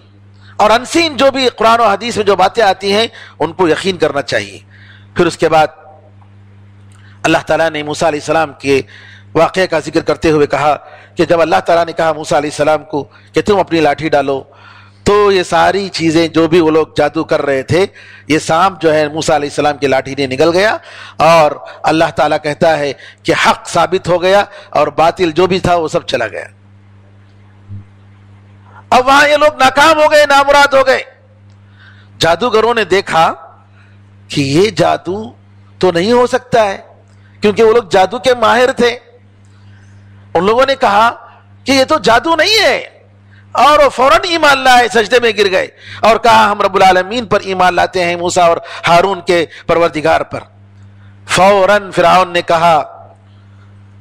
اور انسین جو بھی قرآن و حدیث میں جو باتیں آتی ہیں ان کو یقین کرنا چاہیے۔ پھر اس کے بعد اللہ تعالیٰ نے موسیٰ علیہ السلام کے واقعے کا ذکر کرتے ہوئے کہا کہ جب اللہ تعالیٰ نے کہا موسیٰ علیہ السلام کو کہ تم اپنی لاٹھی ڈالو، تو یہ ساری چیزیں جو بھی وہ لوگ جادو کر رہے تھے، یہ سانپ جو ہے موسیٰ علیہ السلام کی لاٹھی نے نگل گیا، اور اللہ تعالیٰ کہتا ہے کہ حق ثابت ہو گیا اور باطل جو بھی تھا وہ سب چلا گیا۔ اب وہاں یہ لوگ ناکام ہو گئے، نامراد ہو گئے۔ جادوگروں نے دیکھا کہ یہ جادو تو نہیں ہو سکتا ہے، کیونکہ وہ لوگ جادو کے ماہر تھے۔ ان لوگوں نے کہا کہ یہ تو جادو نہیں ہے، اور وہ فوراً ایمان لائے، سجدے میں گر گئے اور کہا ہم رب العالمین پر ایمان لاتے ہیں، موسیٰ اور ہارون کے پروردگار پر۔ فوراً فرعون نے کہا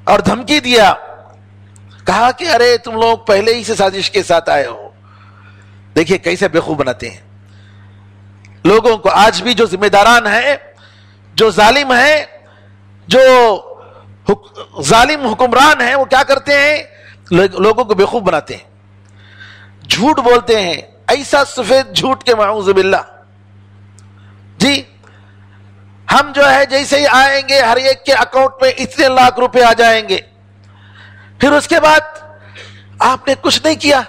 اور دھمکی دیا، کہا کہ ارے تم لوگ پہلے ہی سے سازش کے ساتھ آئے ہو. دیکھیے کیسے بیوقوف بناتے ہیں لوگوں کو. آج بھی جو ذمہ داران ہیں، جو ظالم ہیں، جو ظالم حکمران ہیں، وہ کیا کرتے ہیں؟ لوگوں کو بیوقوف بناتے ہیں، جھوٹ بولتے ہیں، ایسا سفید جھوٹ کے معوذ باللہ. جی ہم جو ہے جیسے ہی آئیں گے ہر ایک کے اکاؤنٹ میں اتنے لاکھ روپے آ جائیں گے، پھر اس کے بعد آپ نے کچھ نہیں کیا،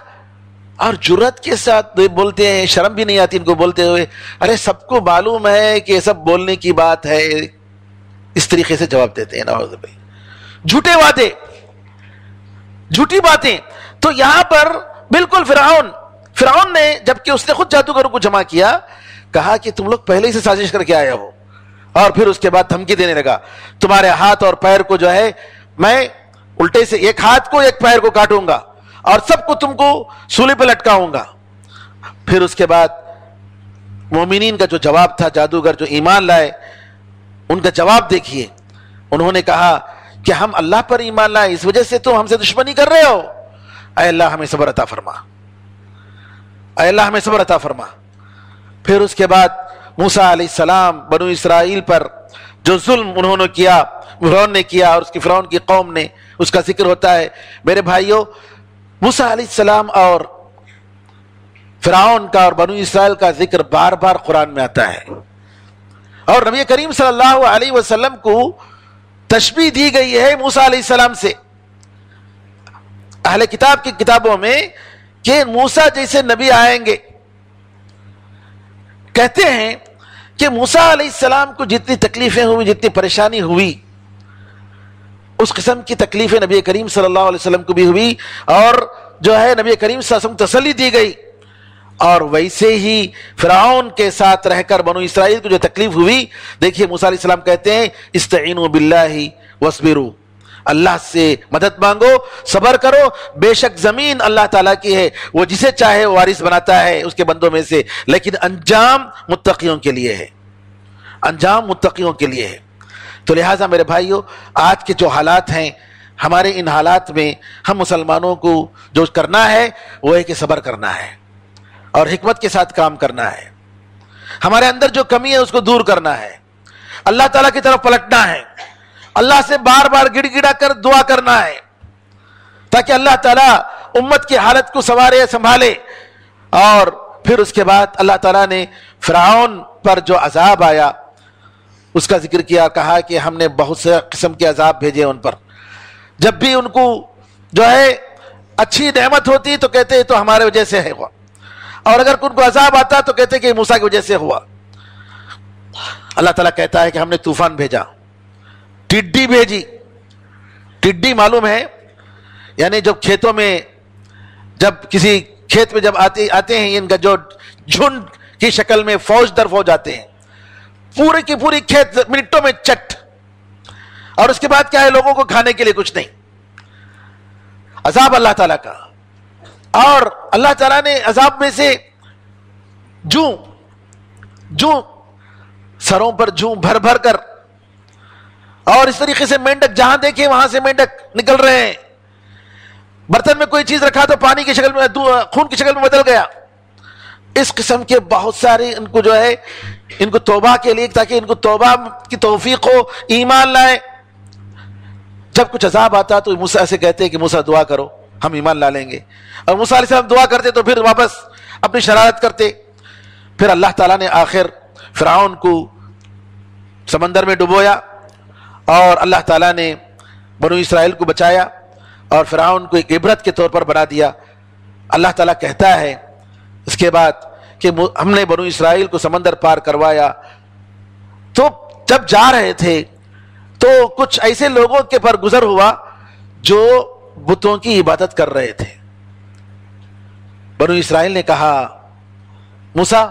اور جرات کے ساتھ بولتے ہیں، شرم بھی نہیں آتی ان کو بولتے ہوئے، ارے سب کو معلوم ہے کہ یہ سب بولنے کی بات ہے. اس طریقے سے جواب دیتے ہیں. نعوذ باللہ، جھوٹے وعدے، جھوٹی باتیں. تو یہاں پر بالکل فرعون نے، جبکہ اس نے خود جادوگروں کو جمع کیا، کہا کہ تم لوگ پہلے ہی سے سازش کر کے آئے ہو، اور پھر اس کے بعد دھمکی دینے لگا، تمہارے ہاتھ اور پیر کو جو ہے میں الٹے سے ایک ہاتھ کو ایک پیر کو کاٹوں گا اور سب کو تم کو سولی پہ لٹکاؤں گا. پھر اس کے بعد مومنین کا جو جواب تھا، جادوگر جو ایمان لائے، ان کا جواب دیکھیے. انہوں نے کہا کہ ہم اللہ پر ایمان لائے، اس وجہ سے تم ہم سے دشمنی کر رہے ہو. اے اللہ ہمیں صبر عطا فرما، اے اللہ ہمیں صبر عطا فرما. پھر اس کے بعد موسیٰ علیہ السلام بنو اسرائیل پر جو ظلم انہوں نے کیا، فرعون نے کیا، اور اس کی فرعون کی قوم نے، اس کا ذکر ہوتا ہے. میرے بھائیوں، موسیٰ علیہ السلام اور فرعون کا اور بنو اسرائیل کا ذکر بار بار قرآن میں آتا ہے، اور نبی کریم صلی اللہ علیہ وسلم کو تشبیہ دی گئی ہے موسیٰ علیہ السلام سے اہل کتاب کی کتابوں میں، کہ موسیٰ جیسے نبی آئیں گے. کہتے ہیں کہ موسیٰ علیہ السلام کو جتنی تکلیفیں ہوئی، جتنی پریشانی ہوئی، اس قسم کی تکلیفیں نبی کریم صلی اللہ علیہ وسلم کو بھی ہوئی، اور جو ہے نبی کریم صلی اللہ علیہ وسلم کو تسلی دی گئی. اور ویسے ہی فرعون کے ساتھ رہ کر بنو اسرائیل کو جو تکلیف ہوئی، دیکھیے موسیٰ علیہ السلام کہتے ہیں استعینوا باللہ واصبروا، اللہ سے مدد مانگو، صبر کرو، بے شک زمین اللہ تعالیٰ کی ہے، وہ جسے چاہے وارث بناتا ہے اس کے بندوں میں سے، لیکن انجام متقیوں کے لیے ہے، انجام متقیوں کے لیے ہے. تو لہٰذا میرے بھائیوں، آج کے جو حالات ہیں، ہمارے ان حالات میں ہم مسلمانوں کو جو کرنا ہے وہ ہے کہ صبر کرنا ہے اور حکمت کے ساتھ کام کرنا ہے. ہمارے اندر جو کمی ہے اس کو دور کرنا ہے، اللہ تعالیٰ کی طرف پلٹنا ہے، اللہ سے بار بار گڑ گڑا کر دعا کرنا ہے، تاکہ اللہ تعالیٰ امت کی حالت کو سنوارے، سنبھالے. اور پھر اس کے بعد اللہ تعالیٰ نے فرعون پر جو عذاب آیا اس کا ذکر کیا، کہا کہ ہم نے بہت سے قسم کے عذاب بھیجے ان پر. جب بھی ان کو جو ہے اچھی نعمت ہوتی تو کہتے تو ہمارے وجہ سے ہے ہوا، اور اگر ان کو عذاب آتا تو کہتے کہ موسیٰ کی وجہ سے ہوا. اللہ تعالیٰ کہتا ہے کہ ہم نے طوفان بھیجا، ٹڈی بھیجی. ٹڈی معلوم ہے، یعنی جب کھیتوں میں، جب کسی کھیت میں جب آتے ہیں، ان کا جو جھنڈ کی شکل میں فوج در فوج آتے ہیں، پوری کی پوری کھیت منٹوں میں چٹ، اور اس کے بعد کیا ہے، لوگوں کو کھانے کے لیے کچھ نہیں. عذاب اللہ تعالیٰ کا. اور اللہ تعالیٰ نے عذاب میں سے جوں سروں پر جوں بھر بھر کر، اور اس طریقے سے مینڈک جہاں دیکھے وہاں سے مینڈک نکل رہے ہیں. برتن میں کوئی چیز رکھا تو پانی کی شکل میں، خون کی شکل میں بدل گیا. اس قسم کے بہت سارے ان کو جو ہے، ان کو توبہ کے لیے، تاکہ ان کو توبہ کی توفیق ہو، ایمان لائے. جب کچھ عذاب آتا تو موسیٰ سے کہتے کہ موسیٰ دعا کرو، ہم ایمان لا لیں گے. اور موسیٰ علیہ السلام دعا کرتے تو پھر واپس اپنی شرارت کرتے. پھر اللہ تعالیٰ نے آخر فرعون کو سمندر میں ڈبویا، اور اللہ تعالیٰ نے بنو اسرائیل کو بچایا، اور فرعون کو ایک عبرت کے طور پر بنا دیا. اللہ تعالیٰ کہتا ہے اس کے بعد کہ ہم نے بنو اسرائیل کو سمندر پار کروایا. تو جب جا رہے تھے تو کچھ ایسے لوگوں کے پر گزر ہوا جو بتوں کی عبادت کر رہے تھے. بنو اسرائیل نے کہا موسیٰ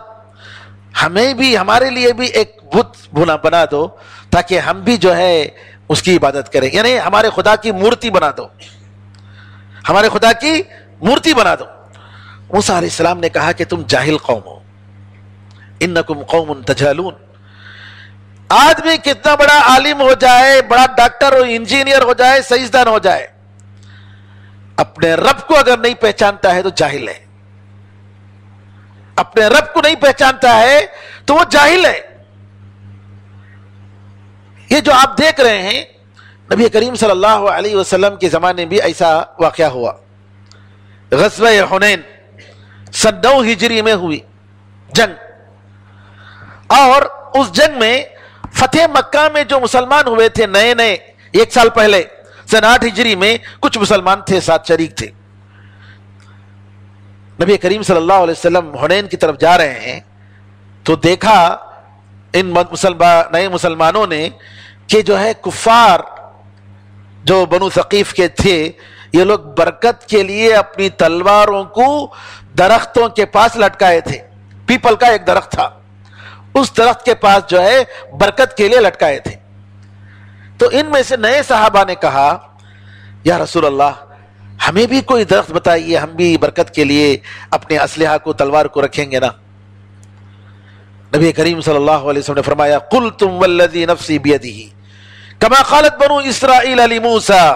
ہمیں بھی، ہمارے لیے بھی ایک بت بنا دو تاکہ ہم بھی جو ہے اس کی عبادت کریں، یعنی ہمارے خدا کی مورتی بنا دو، ہمارے خدا کی مورتی بنا دو. موسیٰ علیہ السلام نے کہا کہ تم جاہل قوم ہو، انکم قوم تجہلون، آدمی کتنا بڑا عالم ہو جائے، بڑا ڈاکٹر ہو، انجینئر ہو جائے، سائنسدان ہو جائے، اپنے رب کو اگر نہیں پہچانتا ہے تو جاہل ہے. اپنے رب کو نہیں پہچانتا ہے تو وہ جاہل ہے. یہ جو آپ دیکھ رہے ہیں نبی کریم صلی اللہ علیہ وسلم کے زمانے میں بھی ایسا واقعہ ہوا. غزوہ حنین سن 9 ہجری میں ہوئی جنگ، اور اس جنگ میں فتح مکہ میں جو مسلمان ہوئے تھے نئے نئے 1 سال پہلے سن 8 ہجری میں کچھ مسلمان تھے، 7 شریک تھے. نبی کریم صلی اللہ علیہ وسلم حنین کی طرف جا رہے ہیں تو دیکھا ان نئے مسلمانوں نے کہ جو ہے کفار جو بنو ثقیف کے تھے، یہ لوگ برکت کے لیے اپنی تلواروں کو درختوں کے پاس لٹکائے تھے. پیپل کا ایک درخت تھا، اس درخت کے پاس جو ہے برکت کے لیے لٹکائے تھے. تو ان میں سے نئے صحابہ نے کہا یا رسول اللہ ہمیں بھی کوئی درخت بتائیے، ہم بھی برکت کے لیے اپنے اسلحہ کو تلوار کو رکھیں گے نا. نبی کریم صلی اللہ علیہ وسلم نے فرمایا قلتم والذی نفسی بیدہ کما قالت بنو اسرائیل لموسیٰ،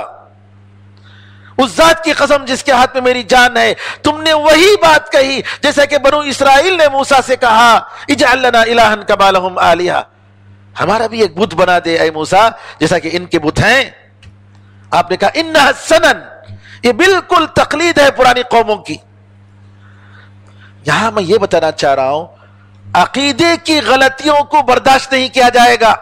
اس ذات کی قسم جس کے ہاتھ میں میری جان ہے، تم نے وہی بات کہی جیسا کہ بنو اسرائیل نے موسیٰ سے کہا اجعل لنا الہا کما لہم آلہہ، ہمارا بھی ایک بت بنا دے اے موسیٰ جیسا کہ ان کے بت ہیں. آپ نے کہا انہا سنن، یہ بالکل تقلید ہے پرانی قوموں کی. یہاں میں یہ بتانا چاہ رہا ہوں عقیدے کی غلطیوں کو برداشت نہیں کیا جائے گا.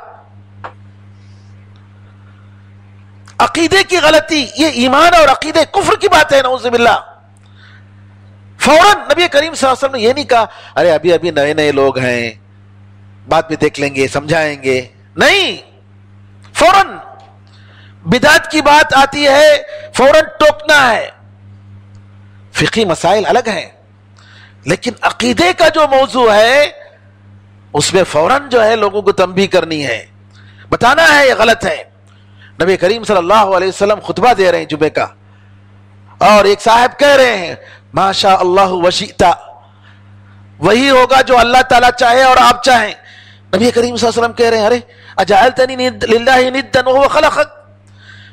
عقیدے کی غلطی یہ ایمان اور عقیدے کفر کی بات ہے، نعوذ باللہ. فوراً نبی کریم صلی اللہ علیہ وسلم نے یہ نہیں کہا ارے ابھی نئے نئے لوگ ہیں، بعد میں دیکھ لیں گے سمجھائیں گے. نہیں، فوراً بدعت کی بات آتی ہے فوراً ٹوکنا ہے. فقہی مسائل الگ ہیں، لیکن عقیدے کا جو موضوع ہے اس میں فوراً جو ہے لوگوں کو تنبیہ کرنی ہے، بتانا ہے یہ غلط ہے. نبی کریم صلی اللہ علیہ وسلم خطبہ دے رہے ہیں جمعے کا، اور ایک صاحب کہہ رہے ہیں ما شاء اللہ وشئت، وہی ہوگا جو اللہ تعالیٰ چاہے اور آپ چاہیں. نبی کریم صلی اللہ علیہ وسلم کہہ رہے ہیں ارے اجعلتنی للہ ندا وهو خلقک،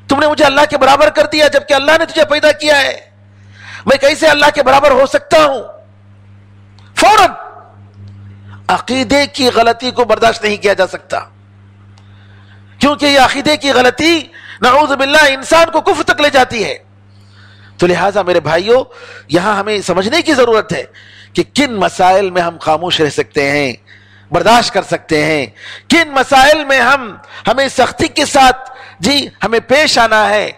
تم نے مجھے اللہ کے برابر کر دیا جبکہ اللہ نے تجھے پیدا کیا ہے، میں کیسے اللہ کے برابر ہو سکتا ہوں. فوراً عقیدے کی غلطی کو برداشت نہیں کیا جا سکتا، کیونکہ یہ عقیدے کی غلطی نعوذ باللہ انسان کو کفر تک لے جاتی ہے. تو لہٰذا میرے بھائیوں یہاں ہمیں سمجھنے کی ضرورت ہے کہ کن مسائل میں ہم خاموش رہ سکتے ہیں، برداشت کر سکتے ہیں، کن مسائل میں ہمیں سختی کے ساتھ ہمیں پیش آنا ہے،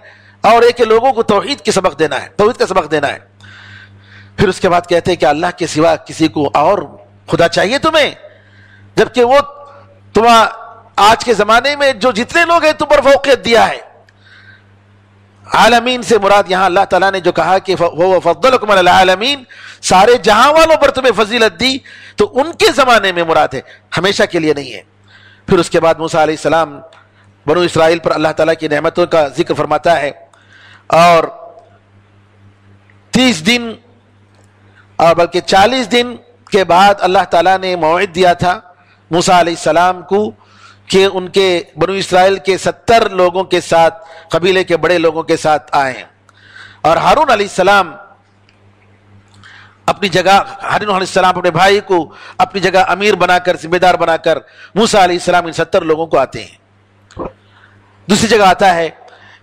اور ایک لوگوں کو توحید کا سبق دینا ہے. پھر اس کے بعد کہتے ہیں کہ اللہ کے سوا کسی کو اور خدا چاہیے تمہیں، جبکہ وہ آج کے زمانے میں جو جتنے لوگ ہیں تم پر فوقیت دیا ہے. عالمین سے مراد یہاں اللہ تعالیٰ نے جو کہا کہ وہ فضلکم علی العالمین، سارے جہاں والوں پر تمہیں فضیلت دی، تو ان کے زمانے میں مراد ہے، ہمیشہ کے لیے نہیں ہے. پھر اس کے بعد موسیٰ علیہ السلام بنو اسرائیل پر اللہ تعالیٰ کی نعمتوں کا ذکر فرماتا ہے، اور 30 دن اور بلکہ 40 دن کے بعد اللہ تعالیٰ نے موعد دیا تھا موسیٰ علیہ السلام کو کہ ان کے بنو اسرائیل کے 70 لوگوں کے ساتھ، قبیلے کے بڑے لوگوں کے ساتھ آئیں. اور ہارون علیہ السلام اپنی جگہ، ہارون علیہ السلام اپنے بھائی کو اپنی جگہ امیر بنا کر، ذمہ دار بنا کر موسیٰ علیہ السلام ان 70 لوگوں کو آتے ہیں. دوسری جگہ آتا ہے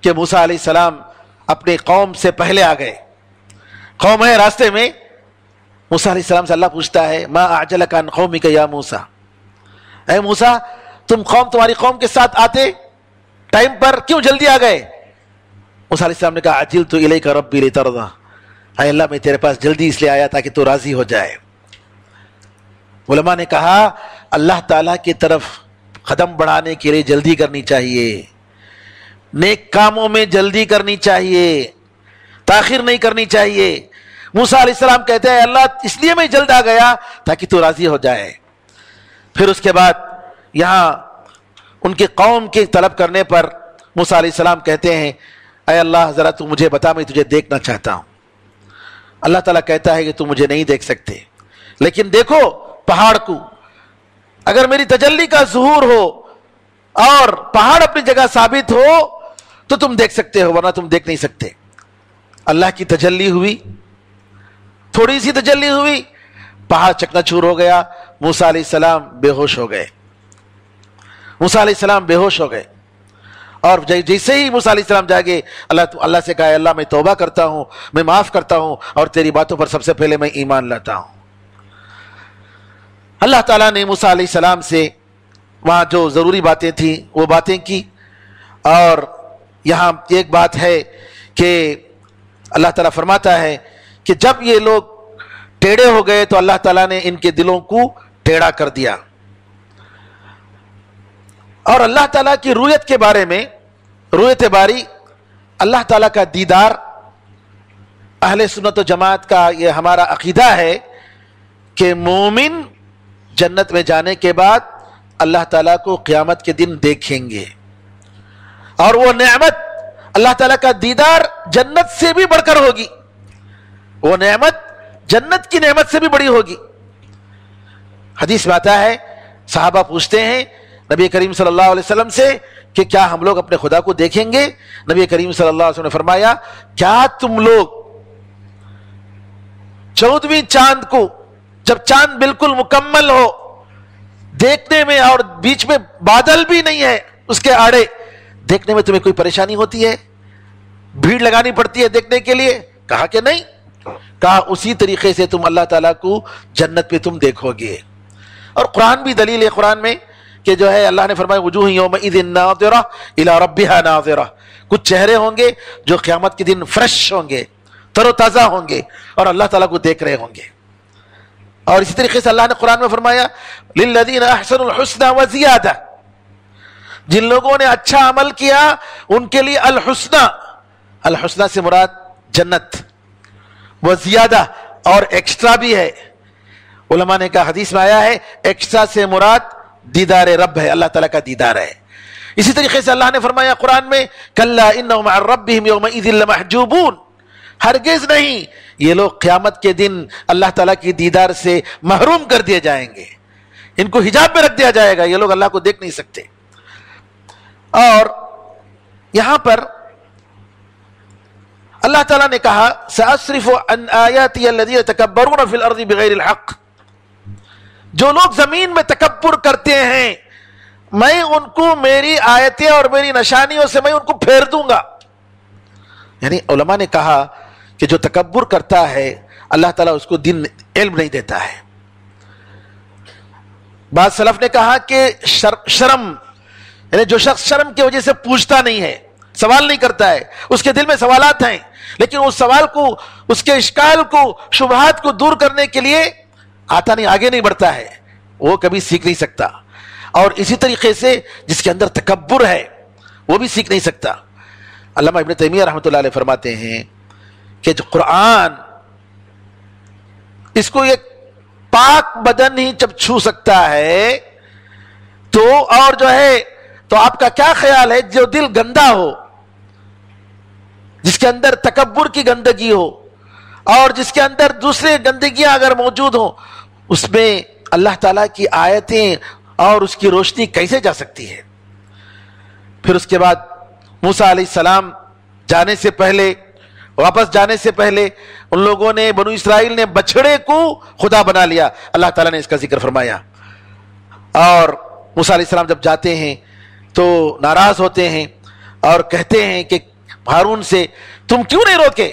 کہ موسیٰ علیہ السلام اپنے قوم سے پہلے آ گئے. قوم ہے راستے میں، موسیٰ علیہ السلام سے اللہ پوچھتا ہے ما اعجلک عن قومک یا موسیٰ، اے موسیٰ تمہاری قوم کے ساتھ آتے ٹائم پر کیوں جلدی آ گئے؟ موسیٰ علیہ السلام نے کہا عجلت الیک ربی لترضی، اے اللہ میں تیرے پاس جلدی اس لیے آیا تاکہ تو راضی ہو جائے. علماء نے کہا اللہ تعالیٰ کی طرف قدم بڑھانے کے لیے جلدی کرنی چاہیے، نیک کاموں میں جلدی کرنی چاہیے، تاخیر نہیں کرنی چاہیے. موسیٰ علیہ السلام کہتے ہیں اللہ اس لیے میں جلد آ گیا تاکہ تو راضی ہو جائے. پھر اس کے بعد یہاں ان کے قوم کے طلب کرنے پر موسیٰ علیہ السلام کہتے ہیں اے اللہ ذرا تو مجھے بتا، میں تجھے دیکھنا چاہتا ہوں. اللہ تعالیٰ کہتا ہے کہ تم مجھے نہیں دیکھ سکتے، لیکن دیکھو پہاڑ کو، اگر میری تجلی کا ظہور ہو اور پہاڑ اپنی جگہ ثابت ہو تو تم دیکھ سکتے ہو، ورنہ تم دیکھ نہیں سکتے۔ اللہ کی تجلی ہوئی، تھوڑی سی تجلی ہوئی، پہاڑ چکنا چور ہو گیا، موسیٰ علیہ السلام بے ہوش ہو گئے، موسیٰ علیہ السلام بے ہوش ہو گئے۔ اور جیسے ہی موسیٰ علیہ السلام جاگے، اللہ سے کہا اللہ میں توبہ کرتا ہوں، میں معاف کرتا ہوں، اور تیری باتوں پر سب سے پہلے میں ایمان لاتا ہوں۔ اللہ تعالیٰ نے موسیٰ علیہ السلام سے وہاں جو ضروری باتیں تھیں وہ باتیں کی۔ اور یہاں ایک بات ہے کہ اللہ تعالیٰ فرماتا ہے کہ جب یہ لوگ ٹیڑے ہو گئے تو اللہ تعالیٰ نے ان کے دلوں کو ٹیڑھا کر دیا۔ اور اللہ تعالیٰ کی رؤیت کے بارے میں، رؤیت باری، اللہ تعالیٰ کا دیدار، اہل سنت و جماعت کا یہ ہمارا عقیدہ ہے کہ مومن جنت میں جانے کے بعد اللہ تعالیٰ کو قیامت کے دن دیکھیں گے، اور وہ نعمت اللہ تعالیٰ کا دیدار جنت سے بھی بڑھ کر ہوگی، وہ نعمت جنت کی نعمت سے بھی بڑی ہوگی۔ حدیث میں آتا ہے، صحابہ پوچھتے ہیں نبی کریم صلی اللہ علیہ وسلم سے کہ کیا ہم لوگ اپنے خدا کو دیکھیں گے؟ نبی کریم صلی اللہ علیہ وسلم نے فرمایا، کیا تم لوگ 14ویں چاند کو، جب چاند بالکل مکمل ہو دیکھنے میں، اور بیچ میں بادل بھی نہیں ہے اس کے آڑے، دیکھنے میں تمہیں کوئی پریشانی ہوتی ہے؟ بھیڑ لگانی پڑتی ہے دیکھنے کے لیے؟ کہا کہ نہیں۔ کہا اسی طریقے سے تم اللہ تعالیٰ کو جنت پہ تم دیکھو گے۔ اور قرآن بھی دلیل ہے قرآن میں کہ جو ہے اللہ نے فرمایا وجوہ یومئذ ناظرہ الی ربہا ناظرہ، کچھ چہرے ہوں گے جو قیامت کے دن فریش ہوں گے، تر و تازہ ہوں گے، اور اللہ تعالیٰ کو دیکھ رہے ہوں گے۔ اور اسی طریقے سے اللہ نے قرآن میں فرمایا للذین احسنوا الحسنى وزیادہ، جن لوگوں نے اچھا عمل کیا ان کے لیے الحسنى، الحسنى سے مراد جنت، وزیادہ اور ایکسٹرا بھی ہے۔ علماء نے کہا حدیث میں آیا ہے ایکسٹرا سے مراد دیدار رب ہے، اللہ تعالیٰ کا دیدار ہے۔ اسی طریقے سے اللہ نے فرمایا قرآن میں کلا انہم عن ربہم یومئذ لمحجوبون، ہرگز نہیں، یہ لوگ قیامت کے دن اللہ تعالیٰ کی دیدار سے محروم کر دیے جائیں گے، ان کو حجاب میں رکھ دیا جائے گا، یہ لوگ اللہ کو دیکھ نہیں سکتے۔ اور یہاں پر اللہ تعالیٰ نے کہا سأصرف عن آیاتی الذین یتکبرون فی الارض بغیر الحق، جو لوگ زمین میں تکبر کرتے ہیں میں ان کو میری آیتیں اور میری نشانیوں سے میں ان کو پھیر دوں گا۔ یعنی علماء نے کہا کہ جو تکبر کرتا ہے اللہ تعالیٰ اس کو دین علم نہیں دیتا ہے۔ بعض سلف نے کہا کہ شرم، یعنی جو شخص شرم کی وجہ سے پوچھتا نہیں ہے، سوال نہیں کرتا ہے، اس کے دل میں سوالات ہیں لیکن اس سوال کو، اس کے اشکال کو، شبہات کو دور کرنے کے لیے آتا نہیں، آگے نہیں بڑھتا ہے، وہ کبھی سیکھ نہیں سکتا۔ اور اسی طریقے سے جس کے اندر تکبر ہے وہ بھی سیکھ نہیں سکتا۔ علامہ ابن تیمیہ رحمۃ اللہ علیہ فرماتے ہیں کہ جو قرآن، اس کو ایک پاک بدن ہی جب چھو سکتا ہے تو اور جو ہے تو آپ کا کیا خیال ہے جو دل گندا ہو، جس کے اندر تکبر کی گندگی ہو اور جس کے اندر دوسرے گندگیاں اگر موجود ہوں، اس میں اللہ تعالیٰ کی آیتیں اور اس کی روشنی کیسے جا سکتی ہے؟ پھر اس کے بعد موسیٰ علیہ السلام جانے سے پہلے، واپس جانے سے پہلے ان لوگوں نے، بنو اسرائیل نے بچڑے کو خدا بنا لیا، اللہ تعالیٰ نے اس کا ذکر فرمایا۔ اور موسیٰ علیہ السلام جب جاتے ہیں تو ناراض ہوتے ہیں اور کہتے ہیں کہ ہارون سے تم کیوں نہیں روکے؟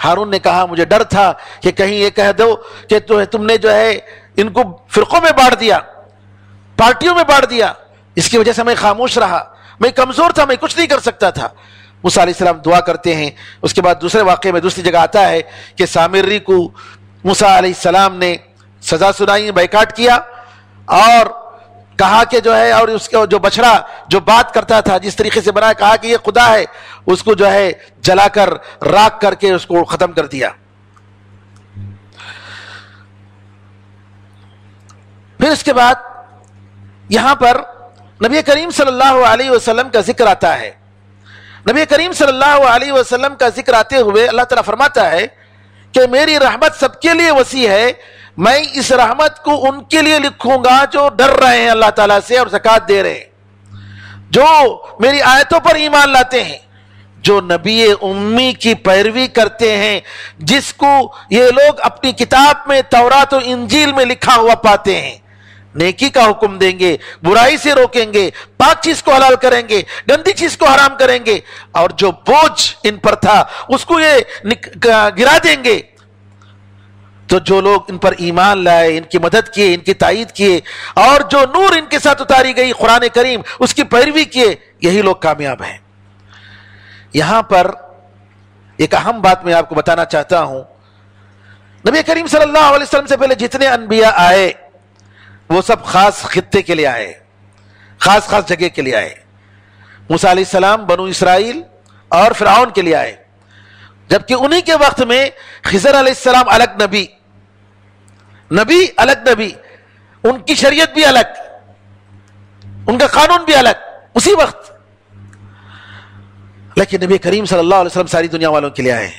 ہارون نے کہا مجھے ڈر تھا کہ کہیں یہ کہہ دو کہ تم نے جو ہے ان کو فرقوں میں بانٹ دیا، پارٹیوں میں بانٹ دیا، اس کی وجہ سے میں خاموش رہا، میں کمزور تھا، میں کچھ نہیں کر سکتا تھا۔ موسیٰ علیہ السلام دعا کرتے ہیں۔ اس کے بعد دوسرے واقعے میں دوسری جگہ آتا ہے کہ سامری کو موسیٰ علیہ السلام نے سزا سنائی، بیکاٹ کیا اور کہا کہ جو ہے، اور اس کا جو بچڑا جو بات کرتا تھا جس طریقے سے بنایا، کہا کہ یہ خدا ہے، اس کو جو ہے جلا کر راکھ کر کے اس کو ختم کر دیا۔ پھر اس کے بعد یہاں پر نبی کریم صلی اللہ علیہ وسلم کا ذکر آتا ہے۔ نبی کریم صلی اللہ علیہ وسلم کا ذکر آتے ہوئے اللہ تعالیٰ فرماتا ہے کہ میری رحمت سب کے لیے وسیع ہے، میں اس رحمت کو ان کے لیے لکھوں گا جو ڈر رہے ہیں اللہ تعالیٰ سے اور زکوٰۃ دے رہے ہیں۔ جو میری آیتوں پر ایمان لاتے ہیں، جو نبی امی کی پیروی کرتے ہیں، جس کو یہ لوگ اپنی کتاب میں تورات و انجیل میں لکھا ہوا پاتے ہیں، نیکی کا حکم دیں گے، برائی سے روکیں گے، پاک چیز کو حلال کریں گے، گندی چیز کو حرام کریں گے، اور جو بوجھ ان پر تھا اس کو یہ گرا دیں گے. تو جو لوگ ان پر ایمان لائے، ان کی مدد کیے، ان کی تائید کیے، اور جو نور ان کے ساتھ اتاری گئی قرآن کریم اس کی پیروی کیے، یہی لوگ کامیاب ہیں. یہاں پر ایک اہم بات میں آپ کو بتانا چاہتا ہوں. نبی کریم صلی اللہ علیہ وسلم سے پہلے جتنے انبیاء آئے وہ سب خاص خطے کے لیے آئے، خاص جگہ کے لیے آئے. موسیٰ علیہ السلام بنو اسرائیل اور فرعون کے لیے آئے، جبکہ انہی کے وقت میں خضر علیہ السلام الگ نبی الگ نبی، ان کی شریعت بھی الگ، ان کا قانون بھی الگ اسی وقت. لیکن نبی کریم صلی اللہ علیہ وسلم ساری دنیا والوں کے لیے آئے.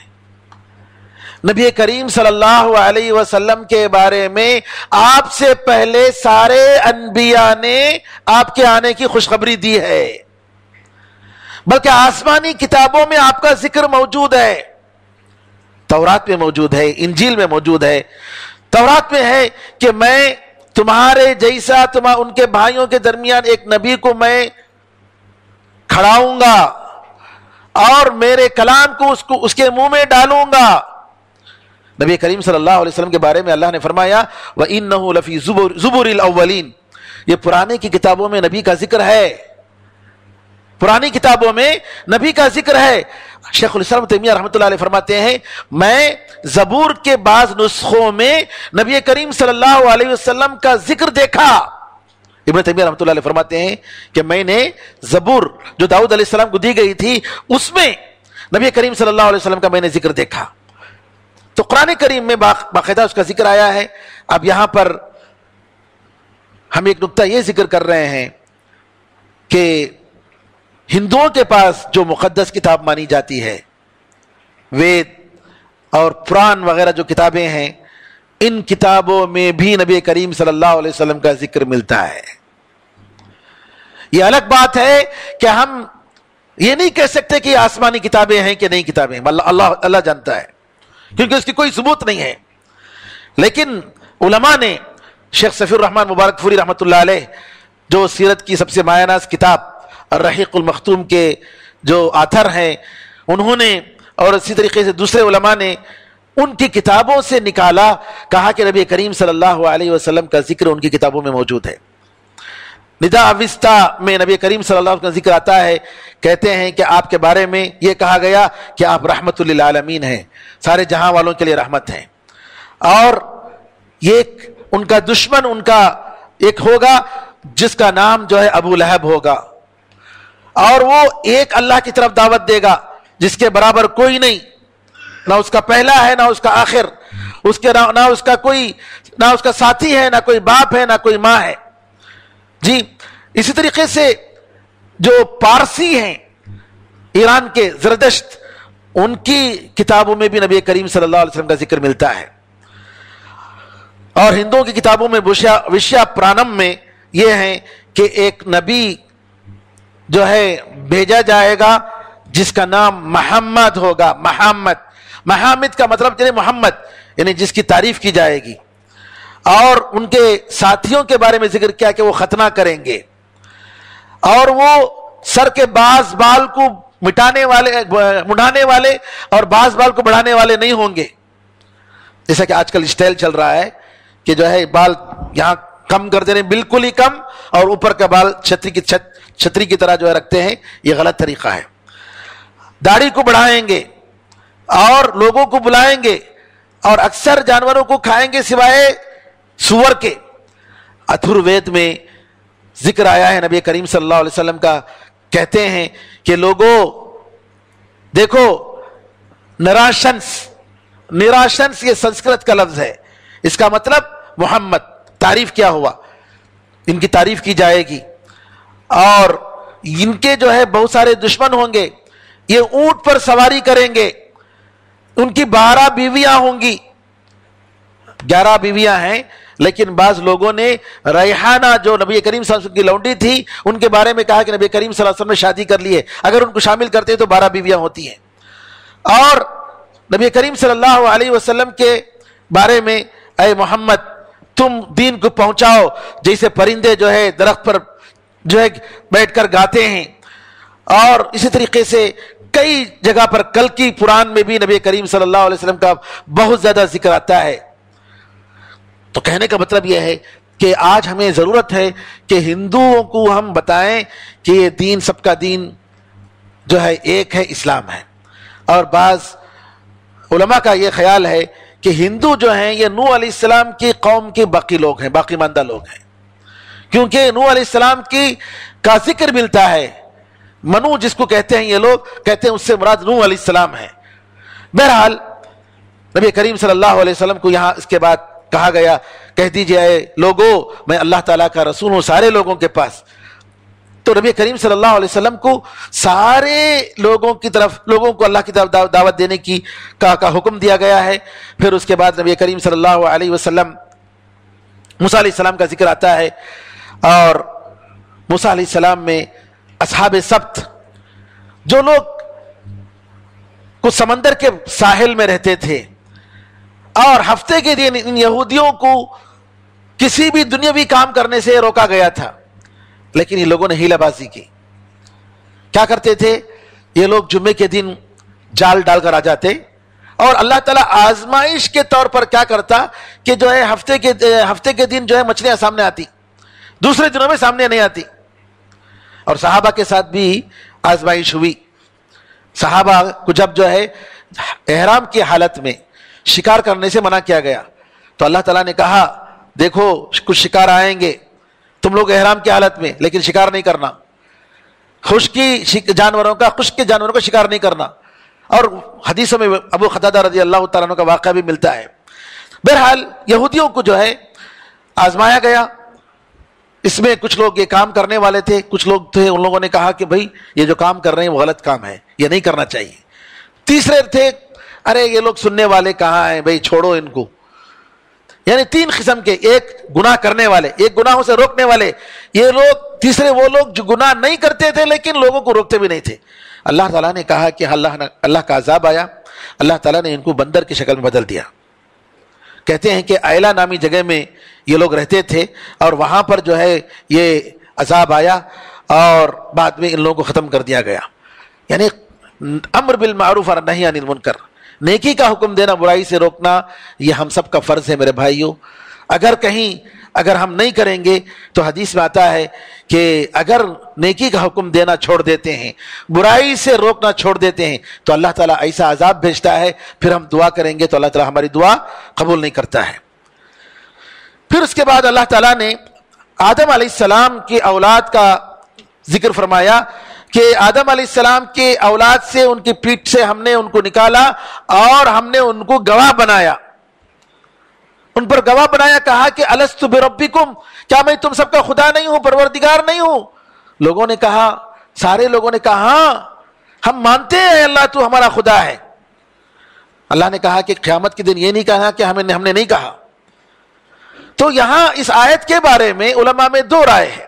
نبی کریم صلی اللہ علیہ وسلم کے بارے میں آپ سے پہلے سارے انبیاء نے آپ کے آنے کی خوشخبری دی ہے، بلکہ آسمانی کتابوں میں آپ کا ذکر موجود ہے. تورات میں موجود ہے، انجیل میں موجود ہے. تورات میں ہے کہ میں تمہارے جیسا ان کے بھائیوں کے درمیان ایک نبی کو میں کھڑاؤں گا اور میرے کلام کو اس کے منہ میں ڈالوں گا. نبی کریم صلی اللہ علیہ وسلم کے بارے میں اللہ نے فرمایا وَإِنَّهُ لَفِي زُبُرِ الْأَوَّلِينَ، یہ پرانے کی کتابوں میں نبی کا ذکر ہے، پرانی کتابوں میں نبی کا ذکر ہے. شیخ الاسلام تیمیہ رحمۃ اللہ علیہ فرماتے ہیں میں زبور کے بعض نسخوں میں نبی کریم صلی اللہ علیہ وسلم کا ذکر دیکھا. ابن تیمیہ رحمۃ اللہ علیہ فرماتے ہیں کہ میں نے زبور جو داؤد علیہ السلام کو دی گئی تھی اس میں نبی کریم صلی اللہ علیہ وسلم کا میں نے ذکر دیکھا. تو قرآن کریم میں باقاعدہ اس کا ذکر آیا ہے. اب یہاں پر ہم ایک نقطہ یہ ذکر کر رہے ہیں کہ ہندوؤں کے پاس جو مقدس کتاب مانی جاتی ہے، وید اور پران وغیرہ جو کتابیں ہیں، ان کتابوں میں بھی نبی کریم صلی اللہ علیہ وسلم کا ذکر ملتا ہے. یہ الگ بات ہے کہ ہم یہ نہیں کہہ سکتے کہ یہ آسمانی کتابیں ہیں کہ نہیں کتابیں، اللہ جانتا ہے، کیونکہ اس کی کوئی ثبوت نہیں ہے. لیکن علماء نے شیخ صفی الرحمن مبارک پوری رحمۃ اللہ علیہ جو سیرت کی سب سے مایہ ناز کتاب الرحیق المختوم کے جو آتھر ہیں، انہوں نے اور اسی طریقے سے دوسرے علماء نے ان کی کتابوں سے نکالا، کہا کہ نبی کریم صلی اللہ علیہ وسلم کا ذکر ان کی کتابوں میں موجود ہے. ندا اوستا میں نبی کریم صلی اللہ علیہ وسلم کا ذکر آتا ہے، کہتے ہیں کہ آپ کے بارے میں یہ کہا گیا کہ آپ رحمت للعالمین ہیں، سارے جہاں والوں کے لیے رحمت ہیں. اور یہ ان کا دشمن ان کا ایک ہوگا جس کا نام جو ہے ابو لہب ہوگا، اور وہ ایک اللہ کی طرف دعوت دے گا جس کے برابر کوئی نہیں، نہ اس کا پہلا ہے نہ اس کا آخر، نہ اس کا کوئی، نہ اس کا ساتھی ہے، نہ کوئی باپ ہے، نہ کوئی ماں ہے. جی اسی طریقے سے جو پارسی ہیں ایران کے زردشت، ان کی کتابوں میں بھی نبی کریم صلی اللہ علیہ وسلم کا ذکر ملتا ہے. اور ہندوؤں کی کتابوں میں وشیا پرانم میں یہ ہے کہ ایک نبی جو ہے بھیجا جائے گا جس کا نام محمد ہوگا. محمد کا مطلب یعنی محمد، یعنی جس کی تعریف کی جائے گی. اور ان کے ساتھیوں کے بارے میں ذکر کیا کہ وہ ختنہ کریں گے، اور وہ سر کے بعض بال کو مڑانے والے اور بعض بال کو بڑھانے والے نہیں ہوں گے. جیسا کہ آج کل اسٹائل چل رہا ہے کہ جو ہے بال یہاں کم کر دینے، بالکل ہی کم، اور اوپر کا بال چھتری کی طرح جو ہے رکھتے ہیں. یہ غلط طریقہ ہے. داڑھی کو بڑھائیں گے اور لوگوں کو بلائیں گے، اور اکثر جانوروں کو کھائیں گے سوائے سور کے. اتھر وید میں ذکر آیا ہے نبی کریم صلی اللہ علیہ وسلم کا، کہتے ہیں کہ لوگوں دیکھو، نراشنس یہ سنسکرت کا لفظ ہے، اس کا مطلب محمد، تعریف کیا ہوا، ان کی تعریف کی جائے گی. اور ان کے جو ہے بہت سارے دشمن ہوں گے، یہ اونٹ پر سواری کریں گے، ان کی 12 بیویاں ہوں گی. 11 بیویاں ہیں لیکن بعض لوگوں نے ریحانہ جو نبی کریم صلی اللہ علیہ وسلم کی لونڈی تھی ان کے بارے میں کہا کہ نبی کریم صلی اللہ علیہ وسلم نے شادی کر لی ہے، اگر ان کو شامل کرتے تو 12 بیویاں ہوتی ہیں. اور نبی کریم صلی اللہ علیہ وسلم کے بارے میں اے محمد تم دین کو پہنچاؤ جیسے پرندے جو ہے درخت پر جو ہے بیٹھ کر گاتے ہیں. اور اسی طریقے سے کئی جگہ پر کل کی قرآن میں بھی نبی کریم صلی اللہ علیہ وسلم کا بہت زیادہ ذکر آتا ہے. تو کہنے کا مطلب یہ ہے کہ آج ہمیں ضرورت ہے کہ ہندوؤں کو ہم بتائیں کہ یہ دین سب کا دین جو ہے ایک ہے، اسلام ہے. اور بعض علماء کا یہ خیال ہے کہ ہندو جو ہیں یہ نوح علیہ السلام کی قوم کے باقی لوگ ہیں، باقی ماندہ لوگ ہیں، کیونکہ نوح علیہ السلام کا ذکر ملتا ہے. منو جس کو کہتے ہیں یہ لوگ کہتے ہیں اس سے مراد نوح علیہ السلام ہے. بہرحال نبی کریم صلی اللہ علیہ وسلم کو یہاں اس کے بعد کہا گیا کہہ دیجئے اے لوگو میں اللہ تعالیٰ کا رسول ہوں سارے لوگوں کے پاس. تو نبی کریم صلی اللہ علیہ وسلم کو سارے لوگوں کی طرف لوگوں کو اللہ کی طرف دعوت دینے کا حکم دیا گیا ہے. پھر اس کے بعد نبی کریم صلی اللہ علیہ وسلم موسیٰ علیہ السلام کا ذکر آتا ہے. اور موسیٰ علیہ السلام میں اصحاب سبت جو لوگ کو سمندر کے ساحل میں رہتے تھے اور ہفتے کے دن ان یہودیوں کو کسی بھی دنیاوی کام کرنے سے روکا گیا تھا، لیکن یہ لوگوں نے ہیلہ بازی کی. کیا کرتے تھے یہ لوگ؟ جمعے کے دن جال ڈال کر آ جاتے اور اللہ تعالیٰ آزمائش کے طور پر کیا کرتا کہ جو ہے ہفتے کے دن جو ہے مچھلیاں سامنے آتی، دوسرے دنوں میں سامنے نہیں آتی. اور صحابہ کے ساتھ بھی آزمائش ہوئی. صحابہ کو جب جو ہے احرام کی حالت میں شکار کرنے سے منع کیا گیا تو اللہ تعالیٰ نے کہا دیکھو کچھ شکار آئیں گے، تم لوگ احرام کی حالت میں لیکن شکار نہیں کرنا، خشک کے جانوروں کا شکار نہیں کرنا. اور حدیثوں میں ابو قتادہ رضی اللہ تعالیٰ عنہ کا واقعہ بھی ملتا ہے. بہرحال یہودیوں کو جو ہے آزمایا گیا. اس میں کچھ لوگ یہ کام کرنے والے تھے، کچھ لوگ تھے ان لوگوں نے کہا کہ بھائی یہ جو کام کر رہے ہیں وہ غلط کام ہے، یہ نہیں کرنا چاہیے. تیسرے تھے ارے یہ لوگ سننے والے کہاں ہیں بھائی چھوڑو ان کو. یعنی 3 قسم کے، ایک گناہ کرنے والے، ایک گناہوں سے روکنے والے یہ لوگ، تیسرے وہ لوگ جو گناہ نہیں کرتے تھے لیکن لوگوں کو روکتے بھی نہیں تھے. اللہ تعالیٰ نے کہا کہ اللہ کا عذاب آیا، اللہ تعالیٰ نے ان کو بندر کی شکل میں بدل دیا. کہتے ہیں کہ ایلا نامی جگہ میں یہ لوگ رہتے تھے اور وہاں پر جو ہے یہ عذاب آیا اور بعد میں ان لوگوں کو ختم کر دیا گیا. یعنی امر بالمعروف اور نہی عن المنکر، نیکی کا حکم دینا، برائی سے روکنا، یہ ہم سب کا فرض ہے میرے بھائیوں. اگر ہم نہیں کریں گے تو حدیث میں آتا ہے کہ اگر نیکی کا حکم دینا چھوڑ دیتے ہیں، برائی سے روکنا چھوڑ دیتے ہیں تو اللہ تعالیٰ ایسا عذاب بھیجتا ہے، پھر ہم دعا کریں گے تو اللہ تعالیٰ ہماری دعا قبول نہیں کرتا ہے. پھر اس کے بعد اللہ تعالیٰ نے آدم علیہ السلام کی اولاد کا ذکر فرمایا کہ آدم علیہ السلام کے اولاد سے ان کی پیٹھ سے ہم نے ان کو نکالا اور ہم نے ان کو گواہ بنایا، ان پر گواہ بنایا. کہا کہ الست بربکم، کیا میں تم سب کا خدا نہیں ہوں، پروردگار نہیں ہوں؟ لوگوں نے کہا، سارے لوگوں نے کہا ہاں ہم مانتے ہیں اللہ تو ہمارا خدا ہے. اللہ نے کہا کہ قیامت کے دن یہ نہیں کہا کہ ہم نے نہیں کہا. تو یہاں اس آیت کے بارے میں علماء میں 2 رائے ہیں.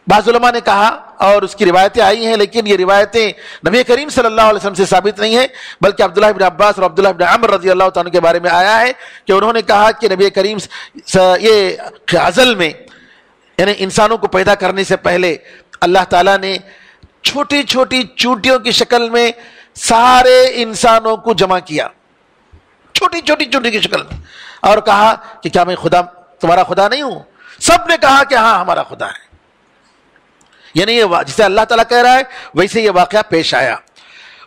بعض علماء نے کہا، اور اس کی روایتیں آئی ہیں لیکن یہ روایتیں نبی کریم صلی اللہ علیہ وسلم سے ثابت نہیں ہیں، بلکہ عبداللہ بن عباس اور عبداللہ بن عمر رضی اللہ تعالیٰ کے بارے میں آیا ہے کہ انہوں نے کہا کہ نبی کریم یہ ازل میں یعنی انسانوں کو پیدا کرنے سے پہلے اللہ تعالیٰ نے چھوٹی چھوٹی چونٹیوں کی شکل میں سارے انسانوں کو جمع کیا، چھوٹی چھوٹی چونٹی کی شکل میں، اور کہا کہ کیا میں تمہارا خدا نہیں ہوں؟ سب نے کہا کہ ہاں ہمارا خدا ہے. یعنی یہ جسے اللہ تعالیٰ کہہ رہا ہے ویسے یہ واقعہ پیش آیا.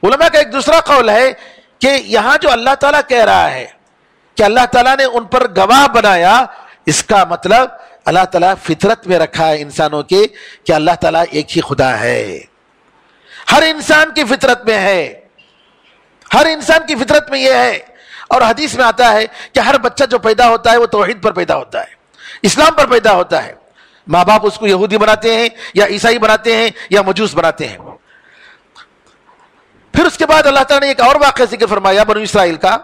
علماء کا ایک دوسرا قول ہے کہ یہاں جو اللہ تعالیٰ کہہ رہا ہے کہ اللہ تعالیٰ نے ان پر گواہ بنایا، اس کا مطلب اللہ تعالیٰ فطرت میں رکھا ہے انسانوں کے کہ اللہ تعالیٰ ایک ہی خدا ہے. ہر انسان کی فطرت میں ہے، ہر انسان کی فطرت میں یہ ہے. اور حدیث میں آتا ہے کہ ہر بچہ جو پیدا ہوتا ہے وہ توحید پر پیدا ہوتا ہے، اسلام پر پیدا ہوتا ہے. ماں باپ اس کو یہودی بناتے ہیں یا عیسائی بناتے ہیں یا مجوس بناتے ہیں. پھر اس کے بعد اللہ تعالیٰ نے ایک اور واقعہ ذکر فرمایا بنو اسرائیل کا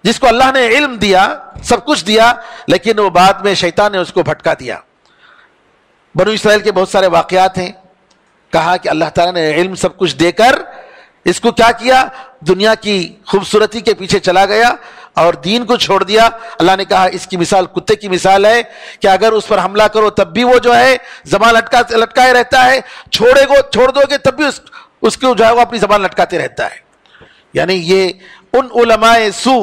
جس کو اللہ نے علم دیا، سب کچھ دیا، لیکن وہ بعد میں شیطان نے اس کو بھٹکا دیا۔ بنو اسرائیل کے بہت سارے واقعات ہیں، کہا کہ اللہ تعالیٰ نے علم سب کچھ دے کر اس کو کیا کیا، دنیا کی خوبصورتی کے پیچھے چلا گیا اور دین کو چھوڑ دیا۔ اللہ نے کہا اس کی مثال کتے کی مثال ہے کہ اگر اس پر حملہ کرو تب بھی وہ جو ہے زبان لٹکائے رہتا ہے، چھوڑ دو گے تب بھی اس کو جو ہے وہ اپنی زبان لٹکاتے رہتا ہے۔ یعنی یہ ان علماء سو،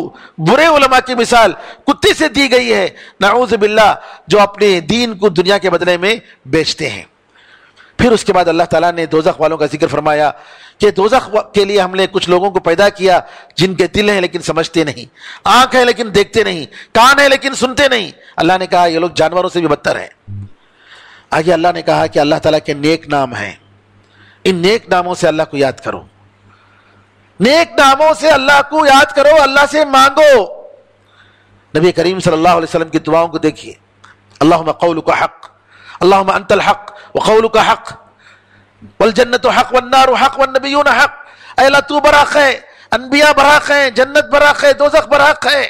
برے علماء کی مثال کتے سے دی گئی ہے، نعوذ باللہ، جو اپنے دین کو دنیا کے بدلے میں بیچتے ہیں۔ پھر اس کے بعد اللہ تعالیٰ نے دوزخ والوں کا ذکر فرمایا کہ دوزخ کے لیے ہم نے کچھ لوگوں کو پیدا کیا جن کے دل ہیں لیکن سمجھتے نہیں، آنکھ ہے لیکن دیکھتے نہیں، کان ہے لیکن سنتے نہیں۔ اللہ نے کہا یہ لوگ جانوروں سے بھی بدتر ہیں۔ آگے اللہ نے کہا کہ اللہ تعالیٰ کے نیک نام ہیں، ان نیک ناموں سے اللہ کو یاد کرو، نیک ناموں سے اللہ کو یاد کرو، اللہ سے مانگو۔ نبی کریم صلی اللہ علیہ وسلم کی دعاؤں کو دیکھیے، اللہم قولک حق، اللہم انت الحق وقولک حق والجنت حق والنار حق والنبیون حق۔ اے اللہ تو برحق ہے، انبیاء برحق ہیں، جنت برحق ہے، دوزخ برحق ہے۔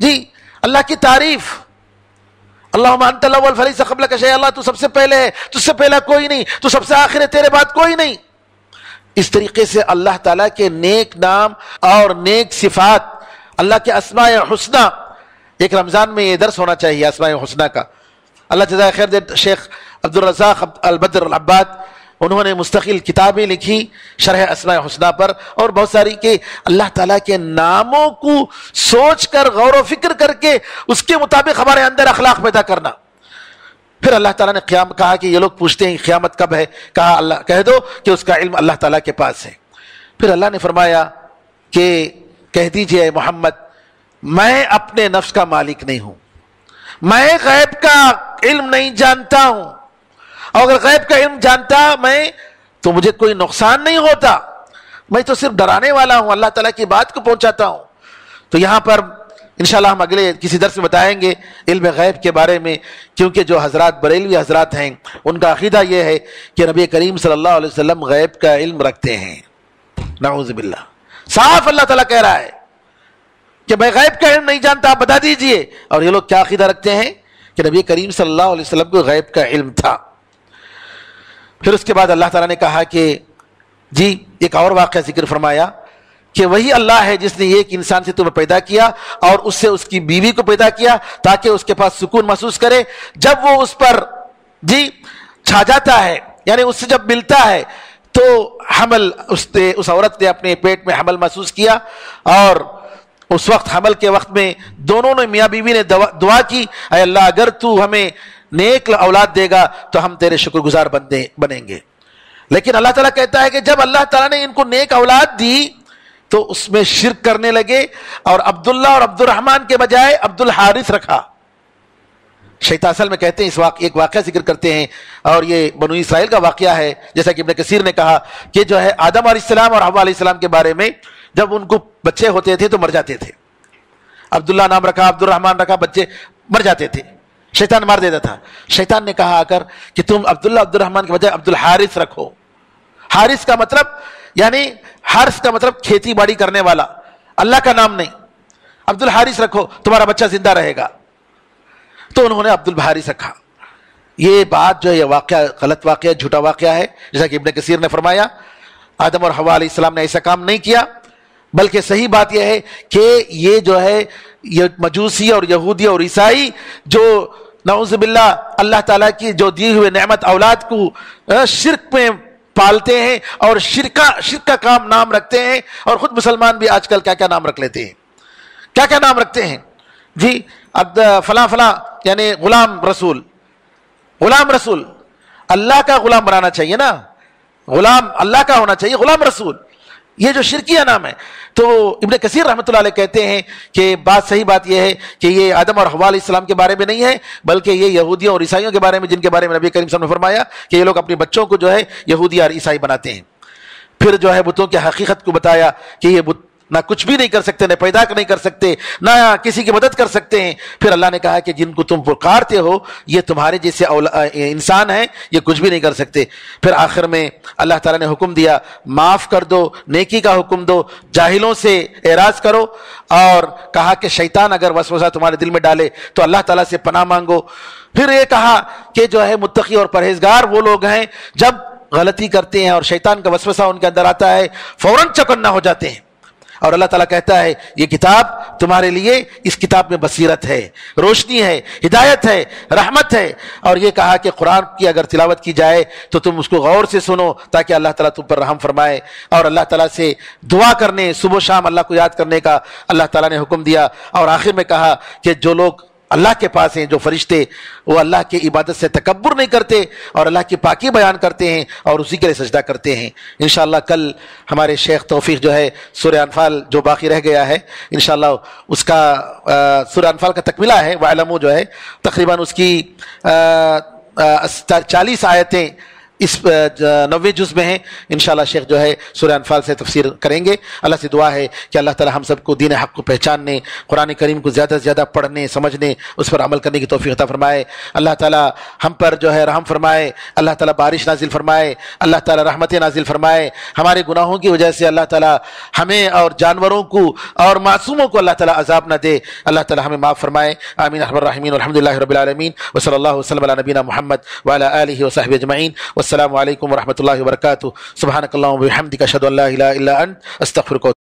جی اللہ کی تعریف، اللہم انت الاول فلیس قبلک شیء، اللہ تو سب سے پہلے ہے، تجھ سے پہلا کوئی نہیں، تو سب سے آخر ہے، تیرے بعد کوئی نہیں۔ اس طریقے سے اللہ تعالیٰ کے نیک نام اور نیک صفات، اللہ کے اسماء حسنہ، ایک رمضان میں یہ درس ہونا چاہیے اسماء حسنہ کا۔ اللہ جزائے خیر دے، شیخ عبدالرزاق البدر العباد انہوں نے مستقل کتابیں لکھی شرح اسماء حسنہ پر، اور بہت ساری کہ اللہ تعالیٰ کے ناموں کو سوچ کر غور و فکر کر کے اس کے مطابق ہمارے اندر اخلاق پیدا کرنا۔ پھر اللہ تعالیٰ نے کہا کہ یہ لوگ پوچھتے ہیں قیامت کب ہے، کہا اللہ کہہ دو کہ اس کا علم اللہ تعالیٰ کے پاس ہے۔ پھر اللہ نے فرمایا کہ کہہ دیجئے اے محمد میں اپنے نفس کا مالک نہیں ہوں، میں غیب کا علم نہیں جانتا ہوں، اور اگر غیب کا علم جانتا میں تو مجھے کوئی نقصان نہیں ہوتا، میں تو صرف ڈرانے والا ہوں، اللہ تعالیٰ کی بات کو پہنچاتا ہوں۔ تو یہاں پر انشاءاللہ ہم اگلے کسی درس میں بتائیں گے علم غیب کے بارے میں، کیونکہ جو حضرات بریلوی حضرات ہیں ان کا عقیدہ یہ ہے کہ نبی کریم صلی اللہ علیہ وسلم غیب کا علم رکھتے ہیں۔ نعوذ باللہ، صاف اللہ تعالیٰ کہہ رہا ہے کہ میں غیب کا علم نہیں جانتا، آپ بتا دیجئے۔ اور یہ لوگ کیا عقیدہ رکھتے ہیں کہ نبی کریم صلی اللہ علیہ وسلم کو غیب کا علم تھا۔ پھر اس کے بعد اللہ تعالیٰ نے کہا کہ جی ایک اور واقعہ ذکر فرمایا کہ وہی اللہ ہے جس نے ایک انسان سے تمہیں پیدا کیا اور اس سے اس کی بیوی کو پیدا کیا تاکہ اس کے پاس سکون محسوس کرے، جب وہ اس پر جی چھا جاتا ہے، یعنی اس سے جب ملتا ہے تو حمل اس عورت نے اپنے پیٹ میں حمل محسوس کیا، اور اس وقت حمل کے وقت میں دونوں نے میاں بیوی نے دعا کی، اے اللہ اگر تو ہمیں نیک اولاد دے گا تو ہم تیرے شکر گزار بنیں گے۔ لیکن اللہ تعالیٰ کہتا ہے کہ جب اللہ تعالیٰ نے ان کو نیک اولاد دی تو اس میں شرک کرنے لگے، اور عبداللہ اور عبد الرحمن کے بجائے عبد الحارث رکھا۔ شیطان اصل میں کہتے ہیں ایک واقعہ ذکر کرتے ہیں، اور یہ بنو اسرائیل کا واقعہ ہے، جیسا کہ ابن کثیر نے کہا کہ جو ہے آدم علیہ السلام اور حوا علیہ السلام کے بارے میں جب ان کو بچے ہوتے تھے تو مر جاتے تھے، عبداللہ نام رکھا، عبد الرحمن رکھا، بچے مر جاتے تھے، شیطان مار دیتا تھا۔ شیطان نے کہا کر کہ تم عبداللہ عبد الرحمن کے بجائے عبد الحارث رکھو۔ حارث کا مطلب یعنی حارث کا مطلب کھیتی باڑی کرنے والا، اللہ کا نام نہیں، عبد الحارث رکھو تمہارا بچہ زندہ رہے گا۔ تو انہوں نے عبد الحارث رکھا۔ یہ بات جو ہے یہ واقعہ غلط واقعہ، جھوٹا واقعہ ہے، جیسا کہ ابن کثیر نے فرمایا آدم اور حوا علیہ السلام نے ایسا کام نہیں کیا، بلکہ صحیح بات یہ ہے کہ یہ جو ہے یہ مجوسی اور یہودی اور عیسائی جو نعوذ باللہ اللہ تعالیٰ کی جو دی ہوئے نعمت اولاد کو شرک میں پالتے ہیں اور شرک کا کام نام رکھتے ہیں، اور خود مسلمان بھی آج کل کیا کیا نام رکھ لیتے ہیں، کیا کیا نام رکھتے ہیں جی، فلاں فلاں یعنی غلام رسول، غلام رسول، اللہ کا غلام بنانا چاہیے نا، غلام اللہ کا ہونا چاہیے، غلام رسول، یہ جو شرکیہ نام ہے۔ تو ابن کثیر رحمۃ اللہ علیہ کہتے ہیں کہ صحیح بات یہ ہے کہ یہ آدم اور حوا علیہ السلام کے بارے میں نہیں ہے، بلکہ یہ یہودیوں اور عیسائیوں کے بارے میں، جن کے بارے میں نبی کریم صلی اللہ علیہ وسلم نے فرمایا کہ یہ لوگ اپنے بچوں کو جو ہے یہودی اور عیسائی بناتے ہیں۔ پھر جو ہے بتوں کی حقیقت کو بتایا کہ یہ نہ کچھ بھی نہیں کر سکتے، نہ پیدا نہیں کر سکتے، نہ کسی کی مدد کر سکتے ہیں. پھر اللہ نے کہا کہ جن کو تم پکارتے ہو یہ تمہارے جیسے انسان ہیں، یہ کچھ بھی نہیں کر سکتے. پھر آخر میں اللہ تعالیٰ نے حکم دیا معاف کر دو، نیکی کا حکم دو، جاہلوں سے اعراض کرو، اور کہا کہ شیطان اگر وسوسہ تمہارے دل میں ڈالے تو اللہ تعالیٰ سے پناہ مانگو. پھر یہ کہا کہ جو ہے متقی اور پرہیزگار وہ لوگ ہیں جب غلطی کرتے ہیں اور شیطان کا وسوسہ ان کے اندر آتا ہے فوراً چوکنا ہو جاتے ہیں. اور اللہ تعالیٰ کہتا ہے یہ کتاب تمہارے لیے، اس کتاب میں بصیرت ہے، روشنی ہے، ہدایت ہے، رحمت ہے. اور یہ کہا کہ قرآن کی اگر تلاوت کی جائے تو تم اس کو غور سے سنو تاکہ اللہ تعالیٰ تم پر رحم فرمائے. اور اللہ تعالیٰ سے دعا کرنے، صبح و شام اللہ کو یاد کرنے کا اللہ تعالیٰ نے حکم دیا. اور آخر میں کہا کہ جو لوگ اللہ کے پاس ہیں، جو فرشتے، وہ اللہ کی عبادت سے تکبر نہیں کرتے اور اللہ کی پاکی بیان کرتے ہیں اور اسی کے لیے سجدہ کرتے ہیں. انشاءاللہ کل ہمارے شیخ توفیق جو ہے سورہ انفال جو باقی رہ گیا ہے انشاءاللہ اس کا سورہ انفال کا تکملہ ہے، وَاعْلَمُوا جو ہے تقریباً اس کی 40 آیتیں اس 90 جز میں ہیں. انشاءاللہ شیخ جو ہے سورہ انفال سے تفسیر کریں گے. اللہ سے دعا ہے کہ اللہ تعالی ہم سب کو دین حق کو پہچاننے، قرآن کریم کو زیادہ سے زیادہ پڑھنے، سمجھنے، اس پر عمل کرنے کی توفیق عطا فرمائے. اللہ تعالی ہم پر جو ہے رحم فرمائے، اللہ تعالی بارش نازل فرمائے، اللہ تعالی رحمتیں نازل فرمائے. ہمارے گناہوں کی وجہ سے اللہ تعالی ہمیں اور جانوروں کو اور معصوموں کو اللہ تعالی عذاب نہ دے. اللہ تعالی ہمیں معاف فرمائے. آمین ارحم الراحمین. الحمدللہ رب العالمین وصلی اللہ وسلم علی نبینا محمد وعلی آلہ وصحبہ اجمعین. السلام علیکم ورحمۃ اللہ وبرکاتہ. سبحانک اللہم وبحمدک اشہد ان لا الہ الا انت استغفرک.